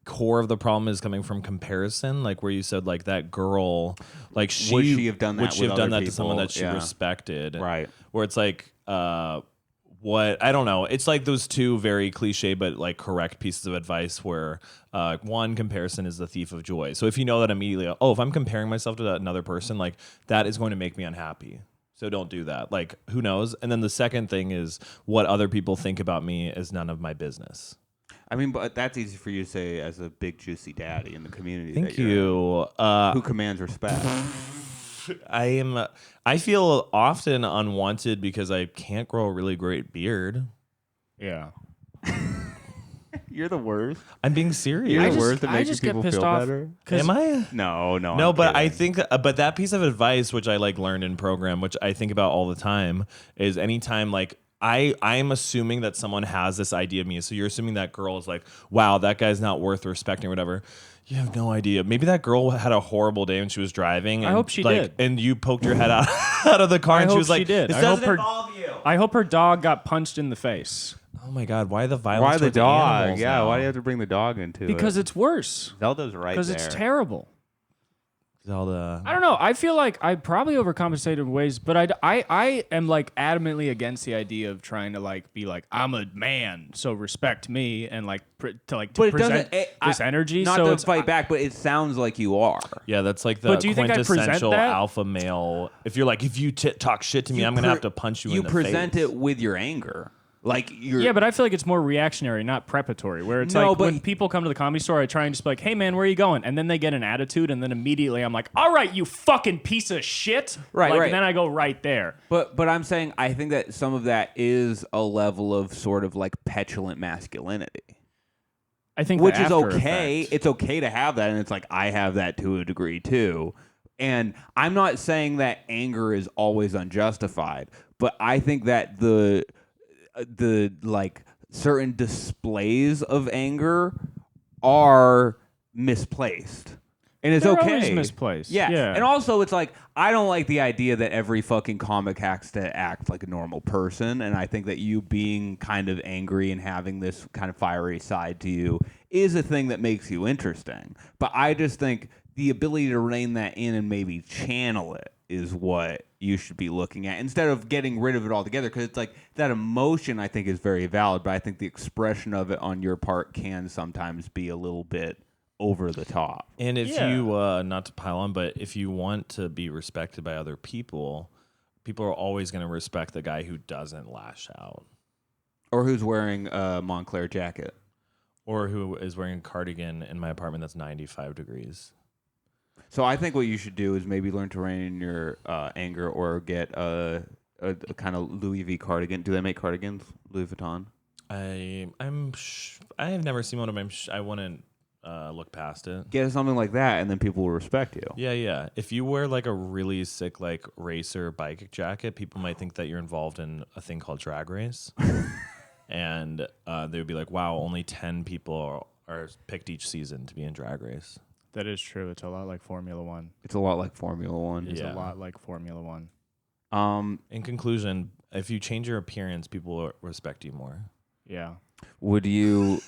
core of the problem is coming from comparison, like where you said like that girl, like would she have done that would she have with done other that to someone people? that she Yeah. respected, Right. where it's like what, I don't know, it's like those two very cliche but like correct pieces of advice where one, comparison is the thief of joy. So if you know that immediately, oh, if I'm comparing myself to another person, like that is going to make me unhappy, so don't do that. Like, who knows? And then the second thing is, what other people think about me is none of my business. I mean, but that's easy for you to say as a big juicy daddy in the community. Thank you. Who commands respect. I feel often unwanted because I can't grow a really great beard. Yeah. You're the worst. I'm being serious. You're I the just- worst at I making just get people pissed feel off. better. Am I? No, No, I'm but I kidding. think, but that piece of advice, which I like learned in program, which I think about all the time, is anytime like I'm assuming that someone has this idea of me. So you're assuming that girl is like, wow, that guy's not worth respecting or whatever. You have no idea. Maybe that girl had a horrible day when she was driving. And, I hope she like, did. And you poked your head out, out of the car, I and she hope was like, she did. "This I hope doesn't her- involve you." I hope her dog got punched in the face. Oh my God! Why the violence? Why the towards dog? animals Yeah, now? why do you have to bring the dog into it? Because it's worse. Zelda's right Because there. it's terrible. All the I don't know. I feel like I probably overcompensated in ways, but I am like adamantly against the idea of trying to like be like I'm a man, so respect me and like to present this energy. Not so to it's fight back, but it sounds like you are. yeah, that's like the But do you think I present quintessential that? alpha male. If you're like, if you talk shit to me, I'm gonna have to punch you in the face. You present it with your anger. Like you're Yeah, but I feel like it's more reactionary, not preparatory. Where it's like when people come to the comedy store, I try and just be like, "Hey, man, where are you going?" And then they get an attitude, and then immediately I'm like, "All right, you fucking piece of shit!" Right, like, right. And then I go right there. But I'm saying I think that some of that is a level of sort of like petulant masculinity, I think, which the is after okay. effects- It's okay to have that, and it's like I have that to a degree too. And I'm not saying that anger is always unjustified, but I think that the like certain displays of anger are misplaced. And it's They're okay. always misplaced. Yeah. Yeah. And also it's like I don't like the idea that every fucking comic has to act like a normal person, and I think that you being kind of angry and having this kind of fiery side to you is a thing that makes you interesting. But I just think the ability to rein that in and maybe channel it is what you should be looking at instead of getting rid of it altogether, because it's like that emotion I think is very valid, but I think the expression of it on your part can sometimes be a little bit over the top. And if Yeah. you, not to pile on, but if you want to be respected by other people, people are always going to respect the guy who doesn't lash out. Or who's wearing a Montclair jacket. Or who is wearing a cardigan in my apartment that's 95 degrees. So I think what you should do is maybe learn to rein in your anger, or get a kind of Louis V cardigan. Do they make cardigans? Louis Vuitton? I have never seen one of them. I wouldn't look past it. Get something like that, and then people will respect you. Yeah. If you wear like a really sick like racer bike jacket, people might think that you're involved in a thing called Drag Race. And they would be like, wow, only 10 people are picked each season to be in Drag Race. That is true. It's a lot like Formula One. It's a lot like Formula One. It's Yeah. a lot like Formula One. In conclusion, if you change your appearance, people will respect you more. Yeah. Would you?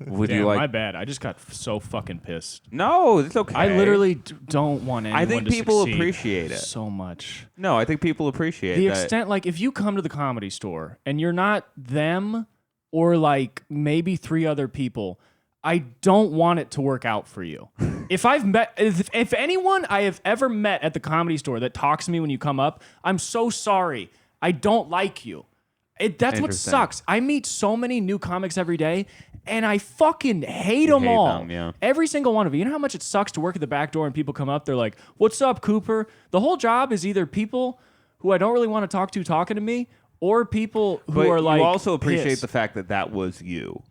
Would Damn, you like? my bad. I just got so fucking pissed. No, it's okay. I literally don't want anyone I think to people succeed appreciate it so much. No, I think people appreciate The that. extent, like, if you come to the Comedy Store and you're not them or like maybe 3 other people, I don't want it to work out for you. If anyone I have ever met at the Comedy Store that talks to me when you come up, I'm so sorry. I don't like you. That's what Interesting. sucks. I meet so many new comics every day, and I fucking hate them hate all. them, yeah. Every single one of you. You know how much it sucks to work at the back door and people come up, they're like, "What's up, Cooper?" The whole job is either people who I don't really want to talk to talking to me, or people who but are like, you also appreciate pissed. the fact that that was you.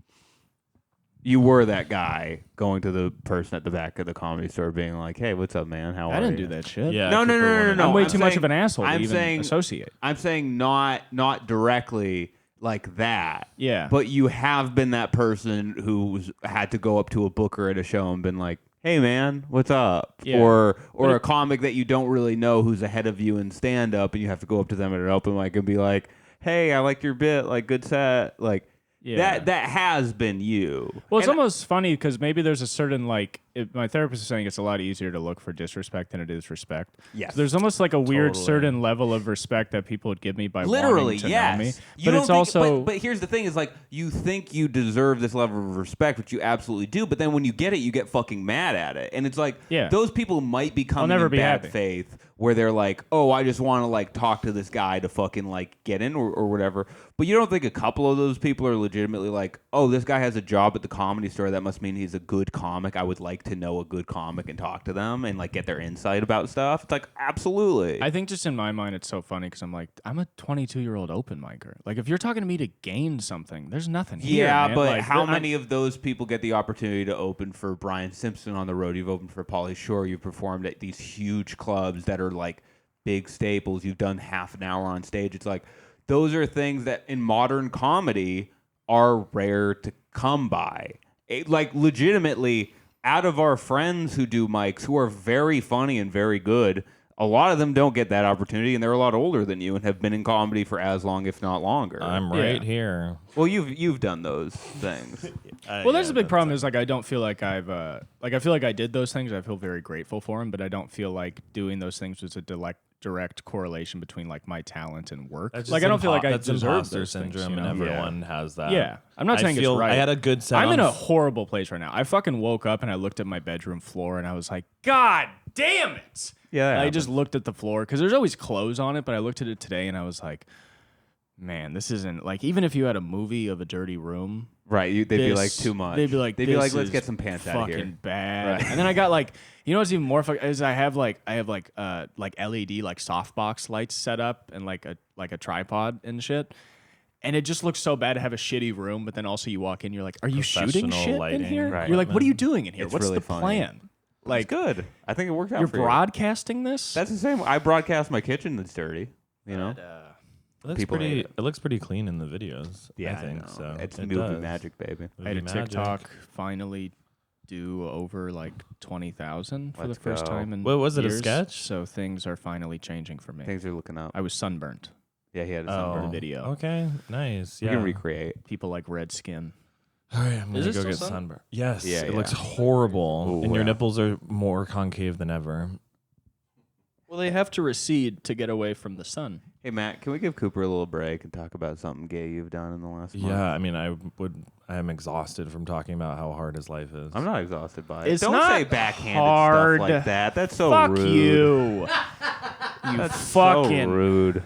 You were that guy going to the person at the back of the Comedy Store being like, "Hey, what's up, man? How are I you?" didn't do that shit. Yeah. No. I'm way too much saying- of an asshole to I'm even saying, associate. I'm saying not directly like that. Yeah. But you have been that person who's had to go up to a booker at a show and been like, "Hey, man, what's up?" Yeah. Or a comic that you don't really know who's ahead of you in stand up, and you have to go up to them at an open mic and be like, "Hey, I liked your bit. Like, good set." Like. Yeah. That has been you. Well, it's And- almost funny because maybe there's a certain my therapist is saying it's a lot easier to look for disrespect than it is respect. Yes. So there's almost like a weird Totally. certain level of respect that people would give me by Literally, wanting to yes. know me. You But don't it's think- also But here's the thing: is like you think you deserve this level of respect, which you absolutely do. But then when you get it, you get fucking mad at it, and it's like, Yeah. those people might be coming never in be bad happy. faith, where they're like, "Oh, I just want to like talk to this guy to fucking like get in or whatever." But you don't think a couple of those people are legitimately like, "Oh, this guy has a job at the Comedy Store. That must mean he's a good comic. I would like to know a good comic and talk to them and like get their insight about stuff." It's like, absolutely. I think just in my mind it's so funny because I'm like, I'm a 22-year-old open micer. Like, if you're talking to me to gain something, there's nothing here. Yeah, man. but Like, how I'm- many of those people get the opportunity to open for Brian Simpson on the road? You've opened for Pauly Shore. You've performed at these huge clubs that are like big staples. You've done half an hour on stage. It's like those are things that in modern comedy are rare to come by. Like legitimately, out of our friends who do mics, who are very funny and very good, A lot of them don't get that opportunity, and they're a lot older than you and have been in comedy for as long, if not longer. I'm right here. Well, you've done those things. Well, there's a big problem. Is like I don't feel like I've like I feel like I did those things. I feel very grateful for them, but I don't feel like doing those things was a direct correlation between like my talent and work. Like I don't feel like I that's deserve imposter those things, syndrome, you know? and everyone has that. Yeah, I'm not saying feel it's right. I had a good set. I'm on in a horrible place right now. I fucking woke up and I looked at my bedroom floor and I was like, God damn it! Yeah, And I just looked at the floor because there's always clothes on it, but I looked at it today and I was like, man, this isn't like even if you had a movie of a dirty room. Right, they'd be like too much. They'd be like, let's get some pants out of here. Fucking bad. Right. And then I got like, you know what's even more fuck is I have like LED like softbox lights set up and like a tripod and shit. And it just looks so bad to have a shitty room, but then also you walk in, you're like, are you shooting Professional shit in lighting. here? Right. You're like, what are you doing in here? It's What's really the funny. plan? Like, Like, good. I think it worked out you're for you. broadcasting this? That's the same. I broadcast my kitchen that's dirty. You know? It looks pretty clean in the videos. I think know. so. It's It movie does. magic, baby. I had a Movie magic. TikTok finally do over like 20,000 for Let's the first go. time in What was it, a years. sketch? So things are finally changing for me. Things are looking up. I was sunburnt. Yeah, he had a Oh, sunburn. video. Okay, nice. You Yeah. can recreate. People like red skin. All right, I'm Is gonna it go still get sun? sunburn. Yes, Yeah, it yeah. looks horrible, Ooh, and your yeah. nipples are more concave than ever. Well, they have to recede to get away from the sun. Hey, Matt, can we give Cooper a little break and talk about something gay you've done in the last month? Yeah, I mean, I'm exhausted from talking about how hard his life is. I'm not exhausted by it. It's Don't not say backhanded hard. stuff like that. That's so Fuck rude. you. You That's fucking. so rude.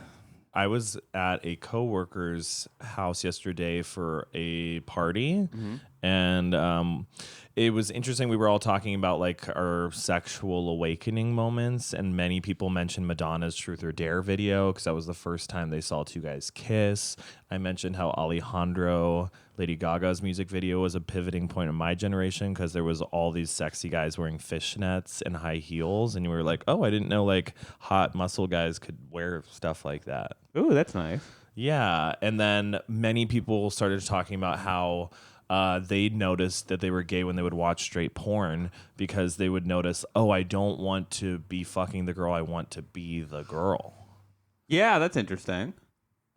I was at a coworker's house yesterday for a party, and it was interesting. We were all talking about like our sexual awakening moments, and many people mentioned Madonna's Truth or Dare video because that was the first time they saw two guys kiss. I mentioned how Alejandro, Lady Gaga's music video, was a pivoting point in my generation because there was all these sexy guys wearing fishnets and high heels, and you were like, oh, I didn't know like hot muscle guys could wear stuff like that. Ooh, that's nice. Yeah, and then many people started talking about how they noticed that they were gay when they would watch straight porn because they would notice, oh, I don't want to be fucking the girl, I want to be the girl. Yeah, that's interesting.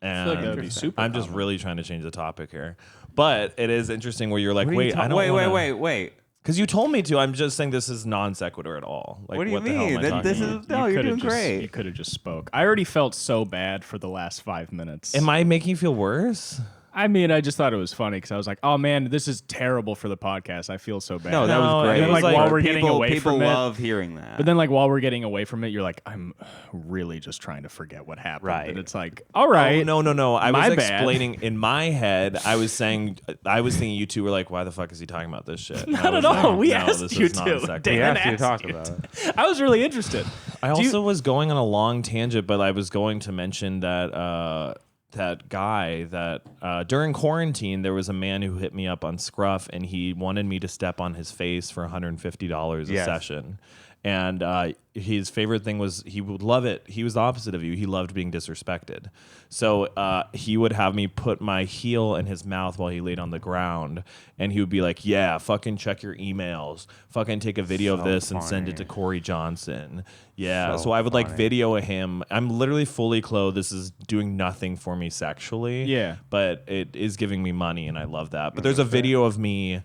And like that would be super I'm just common. really trying to change the topic here, but it is interesting where you're like, What are you wait, ta- I don't wait. because you told me to. I'm just saying this is non sequitur at all. Like, What do you the hell am mean? I That talking this about? is no, you're doing You great. could have just spoke. I already felt so bad for the last 5 minutes. Am I making you feel worse? I mean, I just thought it was funny because I was like, "Oh man, this is terrible for the podcast. I feel so bad." No, that No, was great. and then, like, while we're getting away people from it- love hearing that. But then, like, while we're getting away from it, you're like, I'm really just trying to forget what happened. Right. And it's like, all right. Oh, no. I My was bad. explaining in my head. I was thinking you two were like, why the fuck is he talking about this shit? And I Not at was like, all. We no, asked this you is to. non-sequitur. Dan we asked you to asked talk you about it. I was really interested. I also was going on a long tangent, but I was going to mention that that guy that during quarantine there was a man who hit me up on Scruff and he wanted me to step on his face for $150 a Yes. session. And his favorite thing was he would love it. He was the opposite of you. He loved being disrespected. So he would have me put my heel in his mouth while he laid on the ground. And he would be like, yeah, fucking check your emails. Fucking take a video of So this and send it funny. to Corey Johnson. Yeah. So So I would like funny. video of him. I'm literally fully clothed. This is doing nothing for me sexually. Yeah. But it is giving me money and I love that. But there's a video of me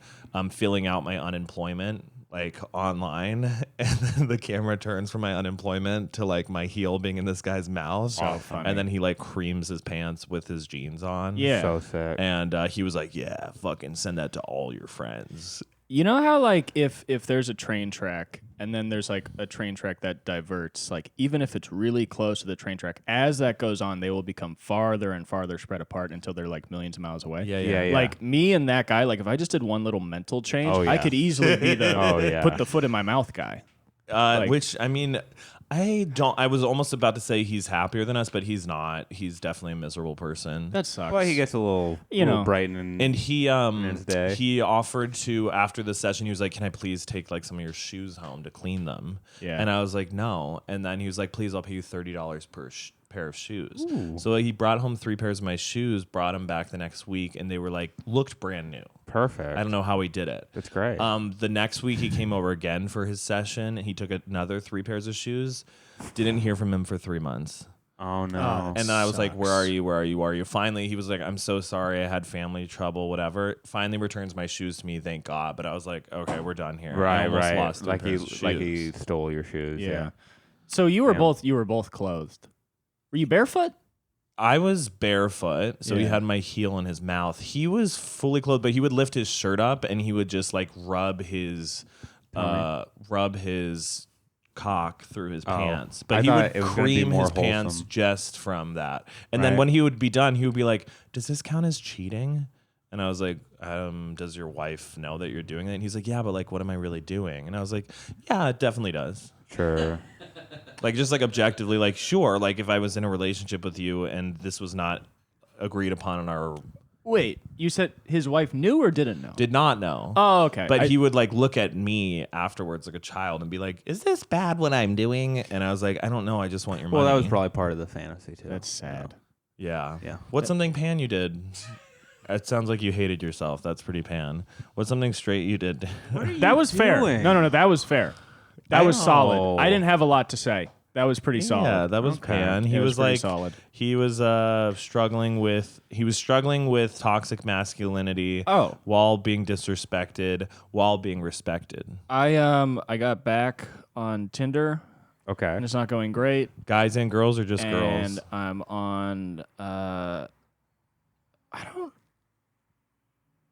filling out my unemployment like online, and then the camera turns from my unemployment to like my heel being in this guy's mouth. So funny. And then he like creams his pants with his jeans on. Yeah. So sick. And he was like, yeah, fucking send that to all your friends. You know how like if there's a train track and then there's like a train track that diverts, like even if it's really close to the train track, as that goes on, they will become farther and farther spread apart until they're like millions of miles away. Yeah. Like me and that guy, like if I just did one little mental change, Oh, I yeah. could easily be the Oh, yeah. put the foot in my mouth guy. Like- Which I mean, I was almost about to say he's happier than us, but he's not. He's definitely a miserable person. That sucks. Well, he gets a little, You know. brightening. And he his day. he offered to, after the session, he was like, can I please take like some of your shoes home to clean them? Yeah. And I was like, no. And then he was like, please, I'll pay you $30 per pair of shoes. So he brought home 3 pairs of my shoes, brought them back the next week, and they were like, looked brand new. Perfect. I don't know how he did it. That's great. The next week he came over again for his session. He took another 3 pairs of shoes. Didn't hear from him for 3 months. Oh no. And then I was like, Sucks. where are you? Where are you? Where are you? Finally, he was like, I'm so sorry. I had family trouble, whatever. Finally returns my shoes to me, thank God. But I was like, okay, we're done here. I Right, almost right. lost 3 Like pairs of like shoes. he stole your shoes. Yeah. So you were Yeah. both clothed. Were you barefoot? I was barefoot, so he Yeah. had my heel in his mouth. He was fully clothed, but he would lift his shirt up and he would just like rub his cock through his pants. But I he thought would it was gonna be cream more his pants wholesome. just from that. And then Right. when he would be done, he would be like, does this count as cheating? And I was like, does your wife know that you're doing that? And he's like, yeah, but like, what am I really doing? And I was like, yeah, it definitely does. Sure. Like, just like objectively, like, sure, like if I was in a relationship with you and this was not agreed upon in our, Wait, you said his wife knew or didn't know? did not know. Oh, okay. But he would like look at me afterwards like a child and be like, is this bad what I'm doing? And I was like, I don't know. I just want your money. Well, that was probably part of the fantasy too. That's sad. Yeah. Yeah. What's something pan you did? It sounds like you hated yourself. That's pretty pan. What's something straight you did? That was fair. doing? No, that was fair. That was know. solid. I didn't have a lot to say. That was pretty solid. Yeah, that was Okay. pan. He It was was pretty like solid. he was struggling with toxic masculinity Oh. while being disrespected, while being respected. I got back on Tinder Okay. and it's not going great. Guys and girls or just and girls? I'm on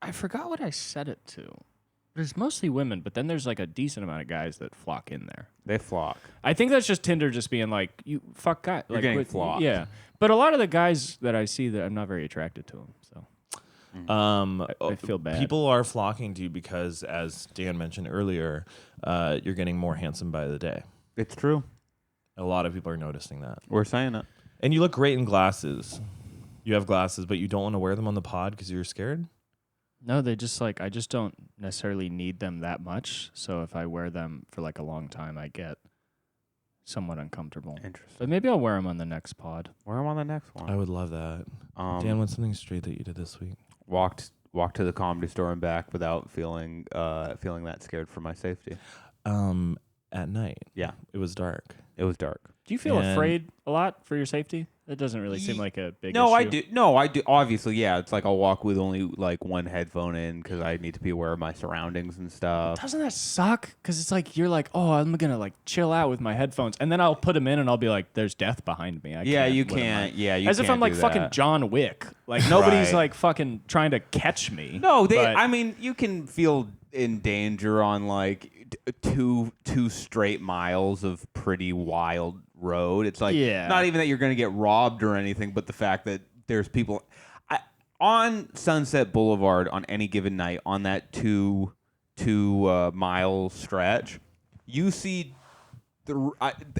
I forgot what I set it to. There's mostly women, but then there's like a decent amount of guys that flock in there. They flock. I think that's just Tinder just being like, you fuck guy. You're like, getting flocked. Yeah. But a lot of the guys that I see that I'm not very attracted to them. So I feel bad. People are flocking to you because, as Dan mentioned earlier, you're getting more handsome by the day. It's true. A lot of people are noticing that. We're saying it. And you look great in glasses. You have glasses, but you don't want to wear them on the pod because you're scared? No, they just like, I just don't necessarily need them that much. So if I wear them for like a long time, I get somewhat uncomfortable. Interesting. But maybe I'll wear them on the next pod. We're on the next I one. would love that. Dan, what's something straight that you did this week? Walked to the comedy store and back without feeling that scared for my safety. At night. Yeah. It was dark. It was dark. Do you feel And- afraid a lot for your safety? That doesn't really seem like a big No, issue. I do. No, I do. Obviously, yeah. It's like I'll walk with only like one headphone in because I need to be aware of my surroundings and stuff. Doesn't that suck? Because it's like you're like, oh, I'm gonna like chill out with my headphones, and then I'll put them in, and I'll be like, there's death behind me. Yeah, you what am I- can't. Yeah, you As if can't I'm like do fucking that. John Wick. Like nobody's Right. like fucking trying to catch me. No, but- I mean, you can feel in danger on like two straight miles of pretty wild road. It's like Yeah. not even that you're going to get robbed or anything, but the fact that there's people on Sunset Boulevard on any given night on that two mile stretch. You see.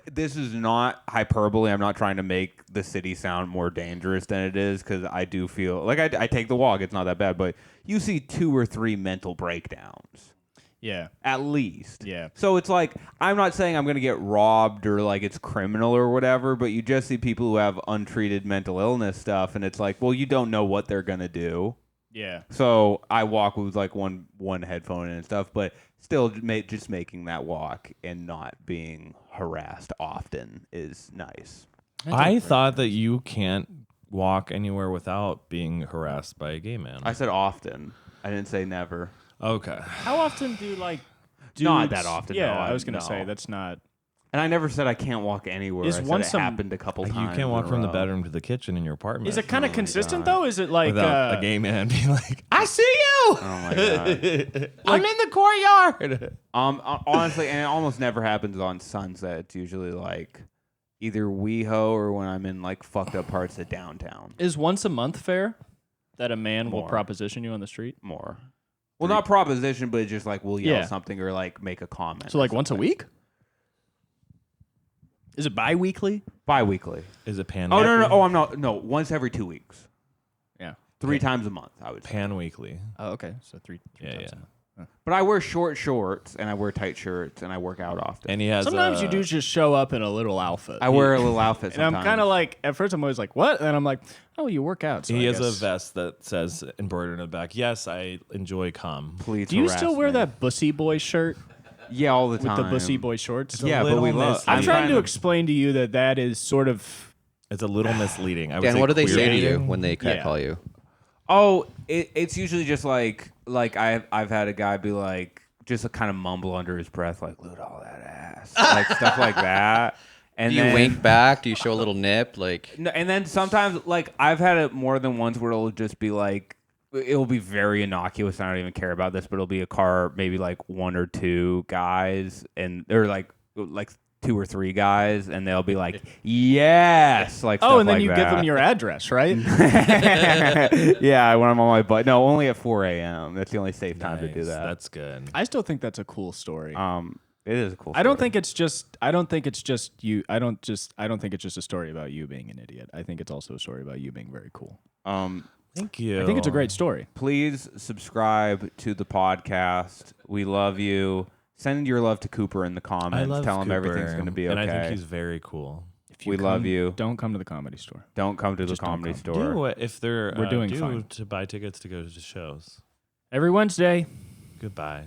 This is not hyperbole. I'm not trying to make the city sound more dangerous than it is because I do feel like I take the walk. It's not that bad, but you see 2 or 3 mental breakdowns yeah, at least. yeah. So it's like I'm not saying I'm going to get robbed or like it's criminal or whatever, but you just see people who have untreated mental illness stuff, and it's like, well, you don't know what they're going to do. Yeah. So I walk with like one headphone in and stuff, but still just making that walk and not being harassed often is nice. I thought that you can't walk anywhere without being harassed by a gay man. I said often. I didn't say never. Okay. How often do like dudes, Not that often, Yeah, no, I was gonna no. say that's not. And I never said I can't walk anywhere. Is I said once it a- happened a couple times. You can't walk in a from the row. bedroom to the kitchen in your apartment. Is it kind of my consistent God. though? Is it like without a gay man being like, I see you! Oh my god. I'm in the courtyard! Honestly, and it almost never happens on Sunset. It's usually like either WeHo or when I'm in like fucked up parts of downtown. Is once a month fair that a man will More. proposition you on the street? More. Well, not proposition, but just like we'll yell Yeah. something or like make a comment. So or like once a something. week? Is it bi-weekly? Bi-weekly. Is it pan Oh, no. Oh, I'm not. No, once every 2 weeks. Yeah. 3 times a month, I would say. Pan weekly. Oh, okay. So three Yeah, times yeah. a month. But I wear short shorts and I wear tight shirts and I work out often. And he has Sometimes you do just show up in a little outfit. I wear a little outfit and sometimes. I'm kind of like, at first I'm always like, what? And I'm like, oh, you work out. So He I has a guess. vest that says embroidered in the back. Yes, I enjoy cum. Please Do you harass still wear me. that Bussy Boy shirt Yeah, all the with time. the Bussy Boy shorts? Yeah, but we love. I'm trying to explain to you that is sort of. It's a little misleading. I would Dan, say what do they queer say to you baiting. when they Yeah. catcall you? Oh, it's usually just like I've had a guy be like just kind of mumble under his breath like loot all that ass like stuff like that. And Do you then, wink back? Do you show a little nip? Like, No, and then sometimes like I've had it more than once where it'll just be like it'll be very innocuous. I don't even care about this, but it'll be a car, maybe like one or two guys, and they're like 2 or 3 guys, and they'll be like, yes, like Oh, stuff and then like you that. give them your address, right? Yeah, when I'm on my butt. No, only at 4 a.m. That's the only safe time to do Nice. that. That's good. I still think that's a cool story. It is a cool. I don't story. think it's just. I don't think it's just you. I don't think it's just a story about you being an idiot. I think it's also a story about you being very cool. Thank you. I think it's a great story. Please subscribe to the podcast. We love you. Send your love to Cooper in the I comments. love Tell him Cooper, everything's going to be okay. And I think he's very cool. If We love you. Don't come to the comedy store. Don't come to the Just don't comedy come. store. Do it if they're We're doing due fine. to buy tickets to go to shows. Every Wednesday. Goodbye.